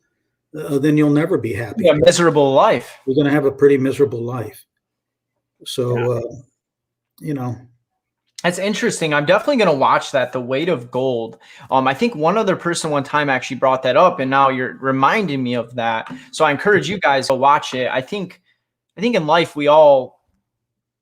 then you'll never be happy. A miserable life. You're going to have a pretty miserable life. So, That's interesting. I'm definitely going to watch that, The Weight of Gold. I think one other person one time actually brought that up, and now you're reminding me of that. So I encourage you guys to watch it. I think in life, we all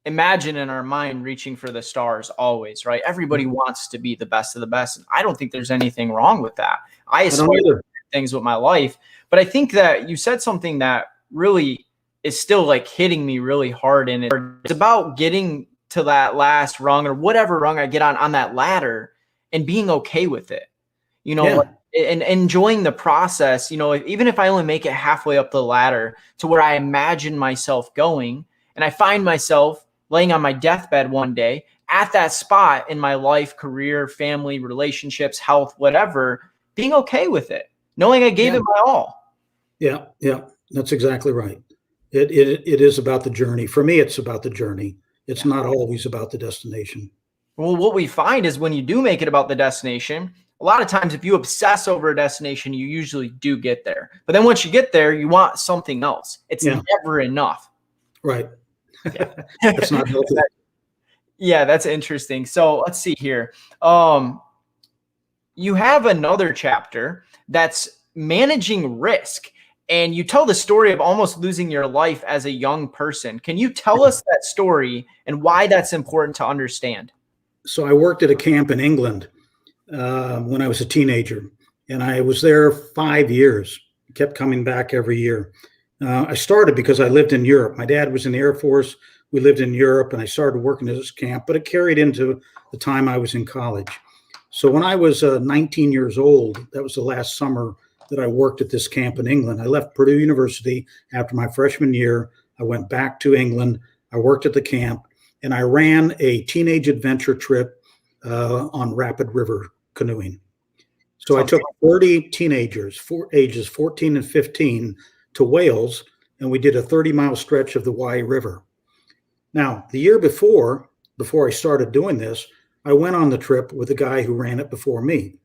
imagine in our mind reaching for the stars always, right? Everybody wants to be the best of the best. And I don't think there's anything wrong with that. I aspire to things with my life, but I think that you said something that really is still like hitting me really hard. And it's about getting to that last rung or whatever rung I get on that ladder and being okay with it, and enjoying the process, even if I only make it halfway up the ladder to where I imagine myself going, and I find myself laying on my deathbed one day at that spot in my life, career, family, relationships, health, whatever, being okay with it, knowing I gave it my all. Yeah. That's exactly right. It is about the journey. For me, it's about the journey. It's not always about the destination. Well, what we find is when you do make it about the destination, a lot of times if you obsess over a destination, you usually do get there. But then once you get there, you want something else. It's never enough. Right. That's not healthy. Yeah, that's interesting. So let's see here. You have another chapter that's managing risk. And you tell the story of almost losing your life as a young person. Can you tell us that story and why that's important to understand? So I worked at a camp in England when I was a teenager, and I was there 5 years, kept coming back every year. I started because I lived in Europe. My dad was in the Air Force. We lived in Europe, and I started working at this camp, but it carried into the time I was in college. So when I was 19 years old, that was the last summer that I worked at this camp in England. I left Purdue University after my freshman year. I went back to England. I worked at the camp, and I ran a teenage adventure trip on rapid river canoeing. So I took 30 teenagers, ages 14 and 15, to Wales, and we did a 30-mile stretch of the Wye River. Now, the year before I started doing this, I went on the trip with a guy who ran it before me,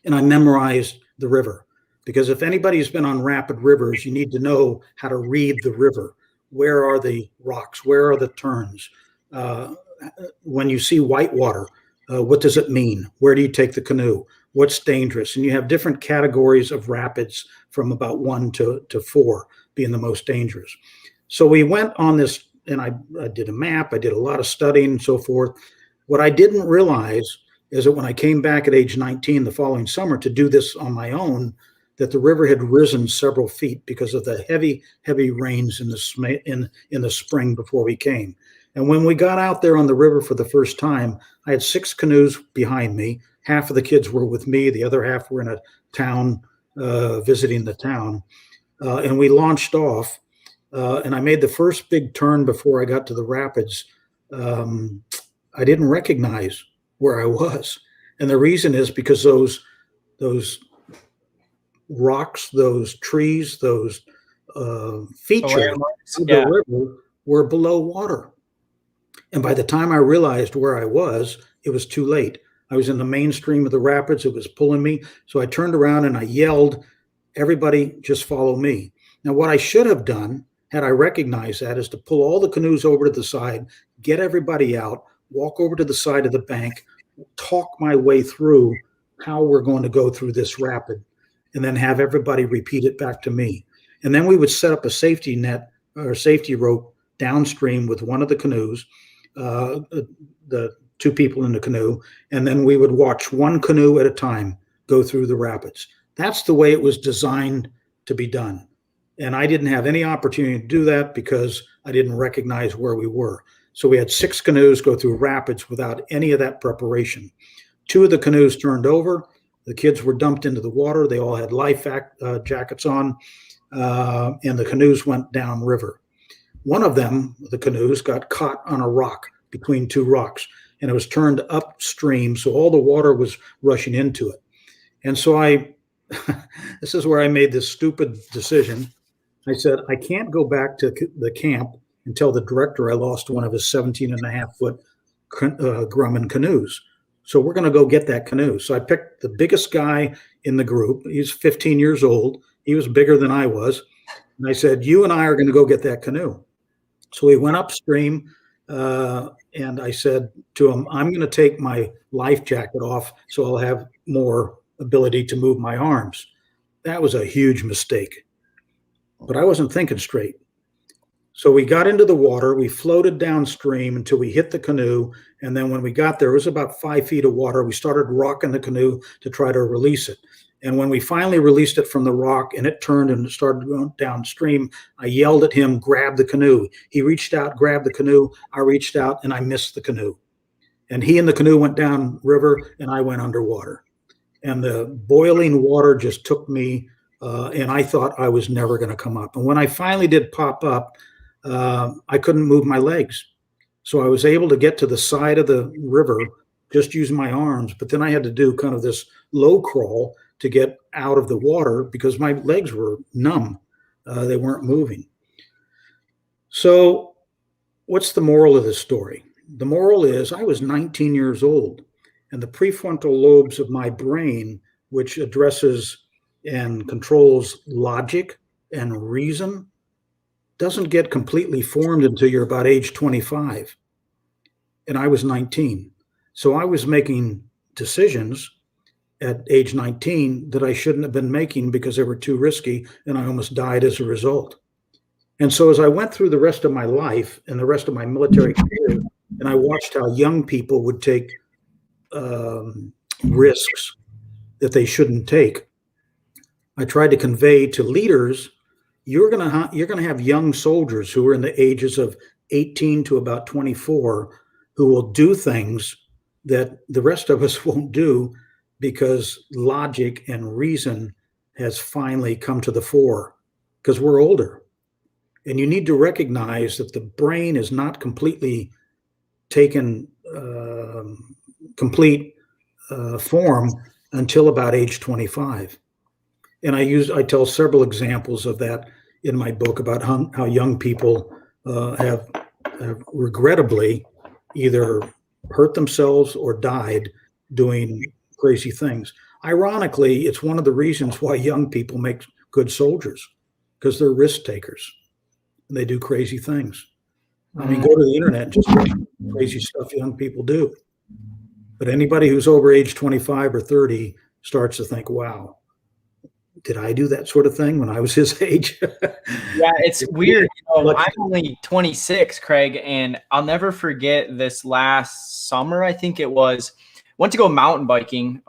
and I memorized the river. Because if anybody's been on rapid rivers, you need to know how to read the river. Where are the rocks? Where are the turns? When you see white water, what does it mean? Where do you take the canoe? What's dangerous? And you have different categories of rapids from about 1 to 4 being the most dangerous. So we went on this, and I did a map. I did a lot of studying and so forth. What I didn't realize is that when I came back at age 19 the following summer to do this on my own, that the river had risen several feet because of the heavy rains in the spring before we came. And when we got out there on the river for the first time, I had 6 canoes behind me. Half of the kids were with me. The other half were in a town, visiting the town. And we launched off. And I made the first big turn before I got to the rapids. I didn't recognize where I was. And the reason is because those rocks, those trees, those features of the river were below water. And by the time I realized where I was, it was too late. I was in the mainstream of the rapids. It was pulling me. So I turned around and I yelled, "Everybody just follow me." Now, what I should have done, had I recognized that, is to pull all the canoes over to the side, get everybody out, walk over to the side of the bank, talk my way through how we're going to go through this rapid, and then have everybody repeat it back to me. And then we would set up a safety net or safety rope downstream with one of the canoes, the 2 people in the canoe, and then we would watch one canoe at a time go through the rapids. That's the way it was designed to be done. And I didn't have any opportunity to do that because I didn't recognize where we were. So we had 6 canoes go through rapids without any of that preparation. 2 of the canoes turned over. The kids were dumped into the water. They all had life jackets on, and the canoes went downriver. One of them, the canoes, got caught on a rock between 2 rocks, and it was turned upstream, so all the water was rushing into it. And so this is where I made this stupid decision. I said, I can't go back to the camp and tell the director I lost one of his 17.5-foot Grumman canoes. So we're going to go get that canoe. So I picked the biggest guy in the group. He's 15 years old. He was bigger than I was. And I said, you and I are going to go get that canoe. So we went upstream, and I said to him, I'm going to take my life jacket off so I'll have more ability to move my arms. That was a huge mistake. But I wasn't thinking straight. So we got into the water, we floated downstream until we hit the canoe, and then when we got there, it was about 5 feet of water. We started rocking the canoe to try to release it. And when we finally released it from the rock and it turned and started going downstream, I yelled at him, grab the canoe. He reached out, grabbed the canoe. I reached out, and I missed the canoe. And he and the canoe went down river, and I went underwater. And the boiling water just took me, and I thought I was never going to come up. And when I finally did pop up, I couldn't move my legs. So I was able to get to the side of the river, just using my arms. But then I had to do kind of this low crawl to get out of the water because my legs were numb. They weren't moving. So what's the moral of this story? The moral is I was 19 years old, and the prefrontal lobes of my brain, which addresses and controls logic and reason, doesn't get completely formed until you're about age 25. And I was 19. So I was making decisions at age 19 that I shouldn't have been making because they were too risky, and I almost died as a result. And so as I went through the rest of my life and the rest of my military career, and I watched how young people would take risks that they shouldn't take, I tried to convey to leaders you're gonna have young soldiers who are in the ages of 18 to about 24 who will do things that the rest of us won't do because logic and reason has finally come to the fore because we're older. And you need to recognize that the brain is not completely taken complete form until about age 25. And I tell several examples of that in my book about how young people have regrettably either hurt themselves or died doing crazy things. Ironically, it's one of the reasons why young people make good soldiers, because they're risk takers and they do crazy things. I mean, go to the internet and just look at crazy stuff young people do. But anybody who's over age 25 or 30 starts to think, wow, did I do that sort of thing when I was his age? Yeah, it's weird. I'm only 26, Craig, and I'll never forget this last summer, I think it was. Went to go mountain biking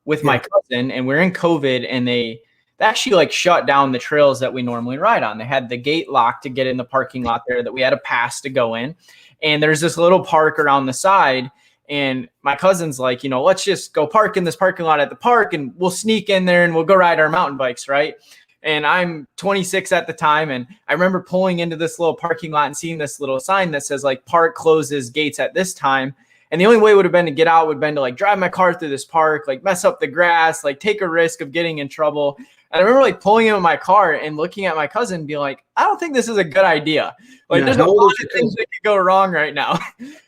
with my cousin, and we're in COVID, and they actually like shut down the trails that we normally ride on. They had the gate locked to get in the parking lot there that we had a pass to go in. And there's this little park around the side. And my cousin's like, let's just go park in this parking lot at the park and we'll sneak in there and we'll go ride our mountain bikes, right? And I'm 26 at the time. And I remember pulling into this little parking lot and seeing this little sign that says like park closes gates at this time. And the only way would have been to get out would have been to like drive my car through this park, like mess up the grass, like take a risk of getting in trouble. And I remember like pulling in my car and looking at my cousin and being like, I don't think this is a good idea. Like there's a lot of things that could go wrong right now.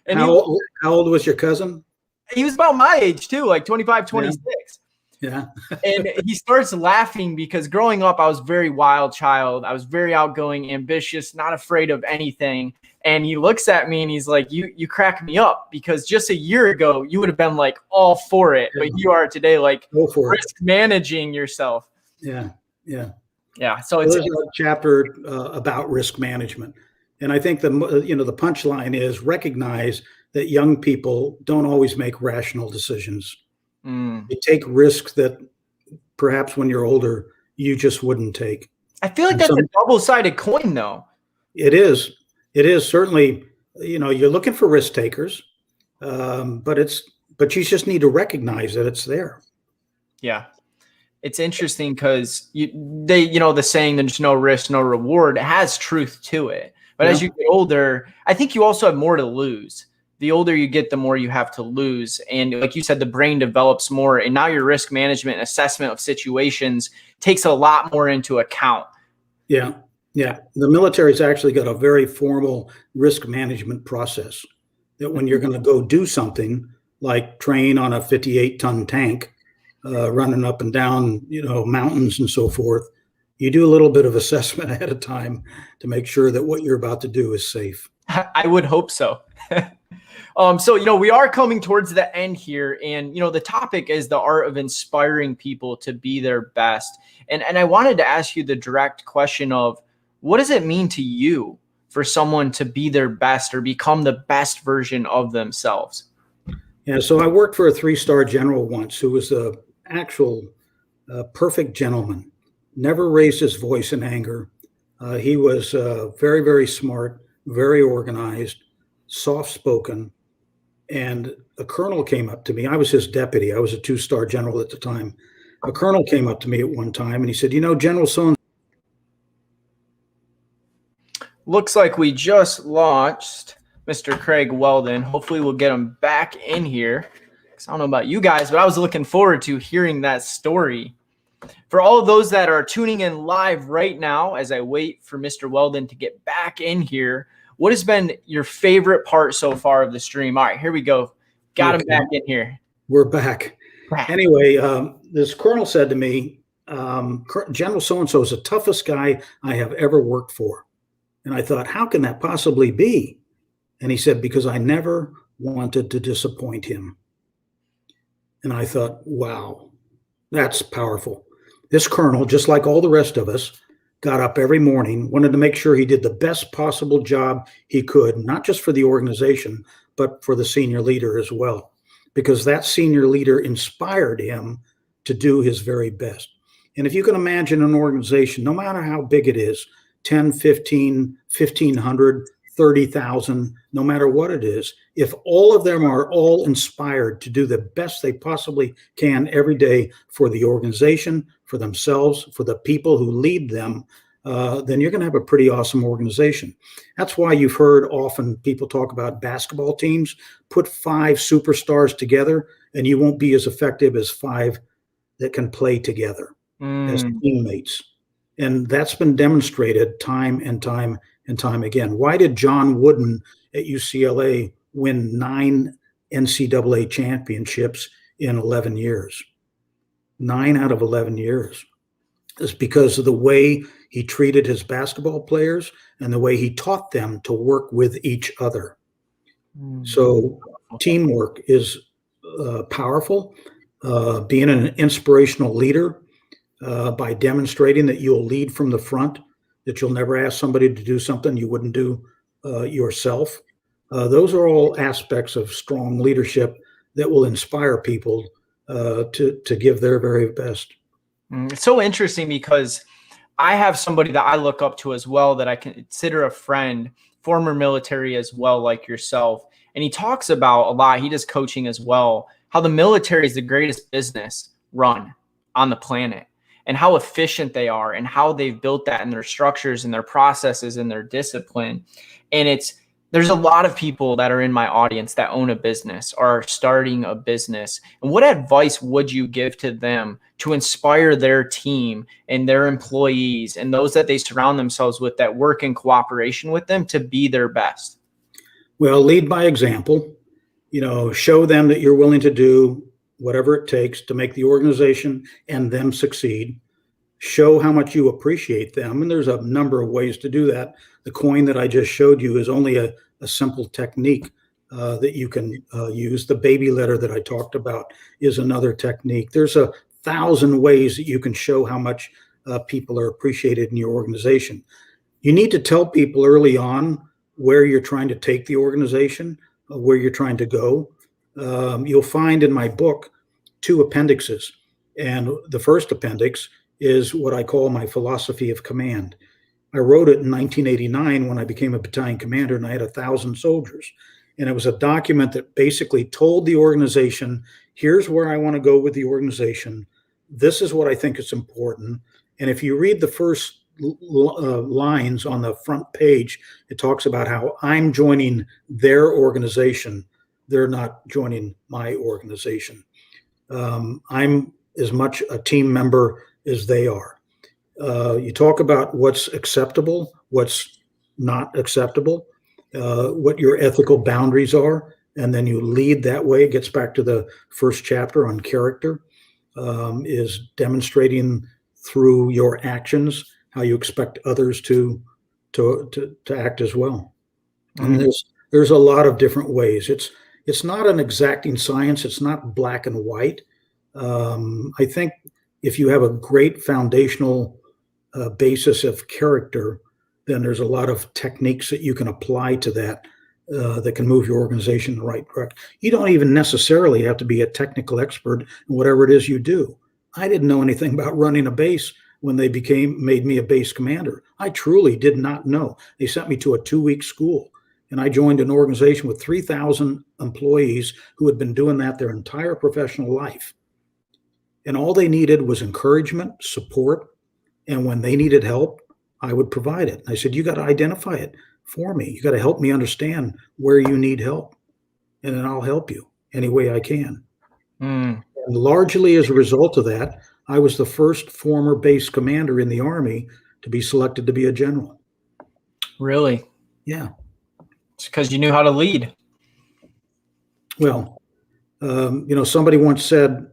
And how old was your cousin? He was about my age too, like 25, 26. Yeah. And he starts laughing because growing up, I was a very wild child. I was very outgoing, ambitious, not afraid of anything. And he looks at me and he's like, you crack me up because just a year ago, you would have been like all for it. But you are today like risk managing yourself. Yeah. Yeah. Yeah. So there's a chapter about risk management. And I think the punchline is recognize that young people don't always make rational decisions. They take risks that perhaps when you're older, you just wouldn't take. I feel like that's a double-sided coin though. It is. It is certainly, you're looking for risk takers, but you just need to recognize that it's there. Yeah. It's interesting because the saying there's no risk, no reward has truth to it. But as you get older, I think you also have more to lose. The older you get, the more you have to lose. And like you said, the brain develops more. And now your risk management and assessment of situations takes a lot more into account. Yeah. Yeah. The military's actually got a very formal risk management process that when you're going to go do something like train on a 58-ton tank, running up and down, mountains and so forth, you do a little bit of assessment ahead of time to make sure that what you're about to do is safe. I would hope so. So, we are coming towards the end here, and, the topic is the art of inspiring people to be their best. And I wanted to ask you the direct question of, what does it mean to you for someone to be their best or become the best version of themselves? Yeah. So I worked for a 3-star general once who was a actual perfect gentleman, never raised his voice in anger. He was very, very smart, very organized, soft-spoken. And a colonel came up to me. I was his deputy. I was a 2-star general at the time. A colonel came up to me at one time and he said, General so-and-so. Looks like we just launched Mr. Craig Whelden. Hopefully we'll get him back in here. I don't know about you guys, but I was looking forward to hearing that story. For all of those that are tuning in live right now, as I wait for Mr. Whelden to get back in here, what has been your favorite part so far of the stream? All right, here we go. Got him back in here. We're back. Anyway, this colonel said to me, General so-and-so is the toughest guy I have ever worked for. And I thought, how can that possibly be? And he said, because I never wanted to disappoint him. And I thought, wow, that's powerful. This colonel, just like all the rest of us, got up every morning, wanted to make sure he did the best possible job he could, not just for the organization, but for the senior leader as well, because that senior leader inspired him to do his very best. And if you can imagine an organization, no matter how big it is, 10, 15, 1,500, 30,000, no matter what it is, if all of them are all inspired to do the best they possibly can every day for the organization, for themselves, for the people who lead them, then you're going to have a pretty awesome organization. That's why you've heard often people talk about basketball teams. Put 5 superstars together, and you won't be as effective as 5 that can play together as teammates. And that's been demonstrated time and time and time again. Why did John Wooden at UCLA win 9 NCAA championships in 11 years? 9 out of 11 years. It's because of the way he treated his basketball players and the way he taught them to work with each other. So teamwork is powerful. Being an inspirational leader by demonstrating that you'll lead from the front, that you'll never ask somebody to do something you wouldn't do yourself. Those are all aspects of strong leadership that will inspire people to give their very best. It's so interesting because I have somebody that I look up to as well that I consider a friend, former military as well, like yourself. And he talks about a lot, he does coaching as well, how the military is the greatest business run on the planet and how efficient they are and how they've built that in their structures and their processes and their discipline. And there's a lot of people that are in my audience that own a business or are starting a business. And what advice would you give to them to inspire their team and their employees and those that they surround themselves with that work in cooperation with them to be their best? Well, lead by example. Show them that you're willing to do whatever it takes to make the organization and them succeed. Show how much you appreciate them. And there's a number of ways to do that. The coin that I just showed you is only a simple technique that you can use. The baby letter that I talked about is another technique. There's 1,000 ways that you can show how much people are appreciated in your organization. You need to tell people early on where you're trying to take the organization, where you're trying to go. You'll find in my book 2 appendixes. And the first appendix is what I call my philosophy of command. I wrote it in 1989 when I became a battalion commander and I had 1,000 soldiers. And it was a document that basically told the organization, here's where I want to go with the organization. This is what I think is important. And if you read the first lines on the front page, it talks about how I'm joining their organization. They're not joining my organization. I'm as much a team member as they are. You talk about what's acceptable, what's not acceptable, what your ethical boundaries are, and then you lead that way. It gets back to the first chapter on character, is demonstrating through your actions how you expect others to act as well. Mm-hmm. And there's a lot of different ways. It's not an exacting science. It's not black and white. I think if you have a great foundational basis of character, then there's a lot of techniques that you can apply to that that can move your organization in the right direction. You don't even necessarily have to be a technical expert in whatever it is you do. I didn't know anything about running a base when they made me a base commander. I truly did not know. They sent me to a 2-week school, and I joined an organization with 3,000 employees who had been doing that their entire professional life. And all they needed was encouragement, support, and when they needed help, I would provide it. I said, you got to identify it for me. You got to help me understand where you need help, and then I'll help you any way I can. And largely as a result of that, I was the first former base commander in the Army to be selected to be a general. Really? Yeah. It's because you knew how to lead. Well, somebody once said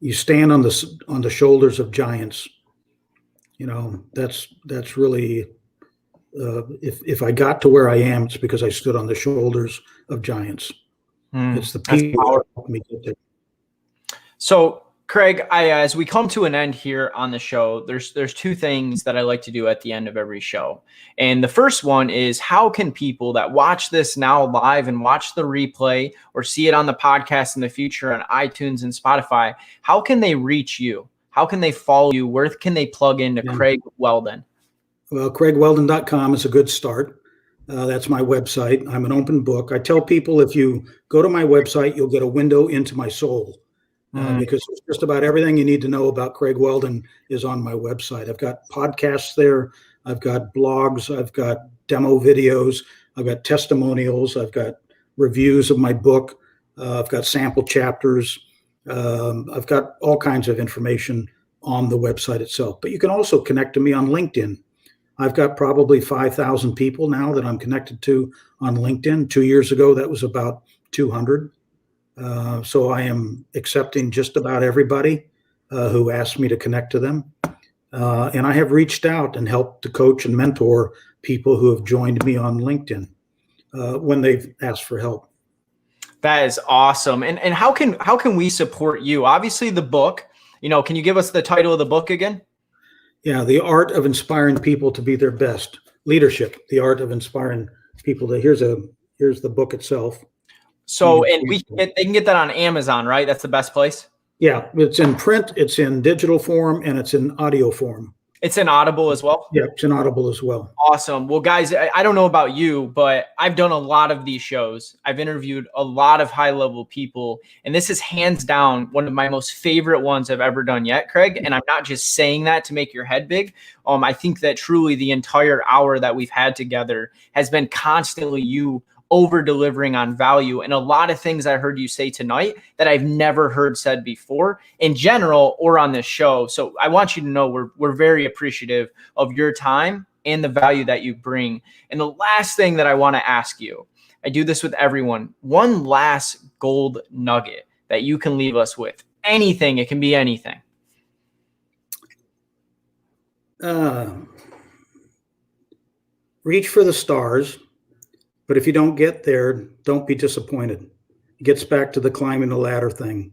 you stand on the shoulders of giants. That's really if I got to where I am, it's because I stood on the shoulders of giants. It's the people who helped me get there. So, Craig, as we come to an end here on the show, there's two things that I like to do at the end of every show. And the first one is, how can people that watch this now live and watch the replay or see it on the podcast in the future on iTunes and Spotify, how can they reach you? How can they follow you? Where can they plug into Craig Whelden? Well, CraigWhelden.com is a good start. That's my website. I'm an open book. I tell people, if you go to my website, you'll get a window into my soul. Because just about everything you need to know about Craig Whelden is on my website. I've got podcasts there. I've got blogs. I've got demo videos. I've got testimonials. I've got reviews of my book. I've got sample chapters. I've got all kinds of information on the website itself. But you can also connect to me on LinkedIn. I've got probably 5,000 people now that I'm connected to on LinkedIn. 2 years ago, that was about 200. So I am accepting just about everybody who asks me to connect to them. And I have reached out and helped to coach and mentor people who have joined me on LinkedIn when they've asked for help. That is awesome. And how can we support you? Obviously the book, can you give us the title of the book again? Yeah, The Art of Inspiring People to Be Their Best. Leadership, The Art of Inspiring People to, here's the book itself. So, and they can get that on Amazon, right? That's the best place. Yeah, it's in print, it's in digital form, and it's in audio form. It's in Audible as well? Yeah, it's in Audible as well. Awesome. Well, guys, I don't know about you, but I've done a lot of these shows. I've interviewed a lot of high-level people, and this is hands down one of my most favorite ones I've ever done yet, Craig. And I'm not just saying that to make your head big. I think that truly the entire hour that we've had together has been constantly you over-delivering on value, and a lot of things I heard you say tonight that I've never heard said before in general or on this show. So I want you to know we're very appreciative of your time and the value that you bring. And the last thing that I want to ask you, I do this with everyone, one last gold nugget that you can leave us with. Anything, it can be anything. Reach for the stars. But if you don't get there, don't be disappointed. It gets back to the climbing the ladder thing.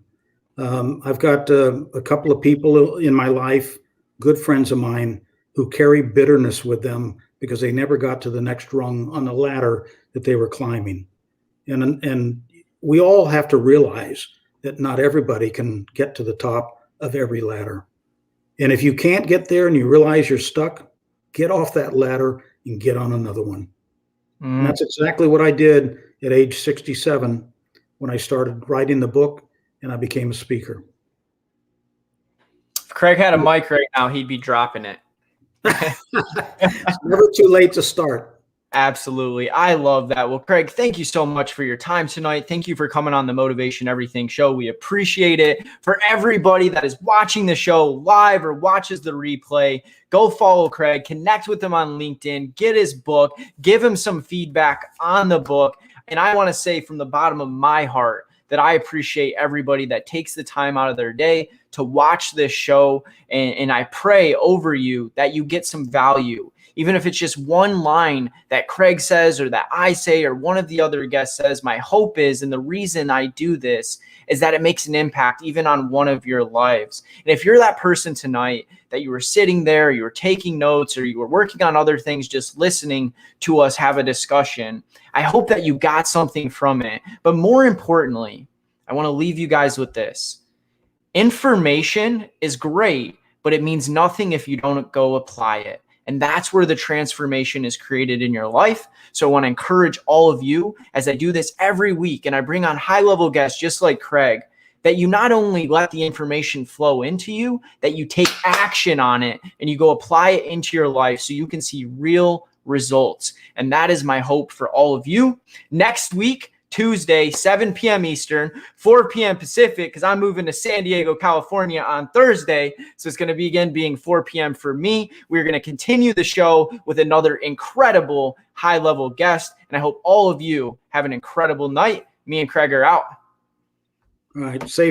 I've got a couple of people in my life, good friends of mine, who carry bitterness with them because they never got to the next rung on the ladder that they were climbing. And we all have to realize that not everybody can get to the top of every ladder. And if you can't get there and you realize you're stuck, get off that ladder and get on another one. And that's exactly what I did at age 67 when I started writing the book and I became a speaker. If Craig had a mic right now, he'd be dropping it. It's never too late to start. Absolutely. I love that. Well, Craig, thank you so much for your time tonight. Thank you for coming on the Motivation Everything show. We appreciate it. For everybody that is watching the show live or watches the replay, go follow Craig, connect with him on LinkedIn, get his book, give him some feedback on the book. And I want to say from the bottom of my heart that I appreciate everybody that takes the time out of their day to watch this show. And I pray over you that you get some value. Even if it's just one line that Craig says or that I say or one of the other guests says, my hope is, and the reason I do this is that it makes an impact even on one of your lives. And if you're that person tonight that you were sitting there, you were taking notes, or you were working on other things, just listening to us have a discussion, I hope that you got something from it. But more importantly, I want to leave you guys with this. Information is great, but it means nothing if you don't go apply it. And that's where the transformation is created in your life. So I want to encourage all of you, as I do this every week and I bring on high-level guests just like Craig, that you not only let the information flow into you, that you take action on it and you go apply it into your life so you can see real results. And that is my hope for all of you. Next week, Tuesday, 7 p.m. Eastern, 4 p.m. Pacific, because I'm moving to San Diego, California on Thursday. So it's going to be again being 4 p.m. for me. We're going to continue the show with another incredible high-level guest. And I hope all of you have an incredible night. Me and Craig are out. All right. Safe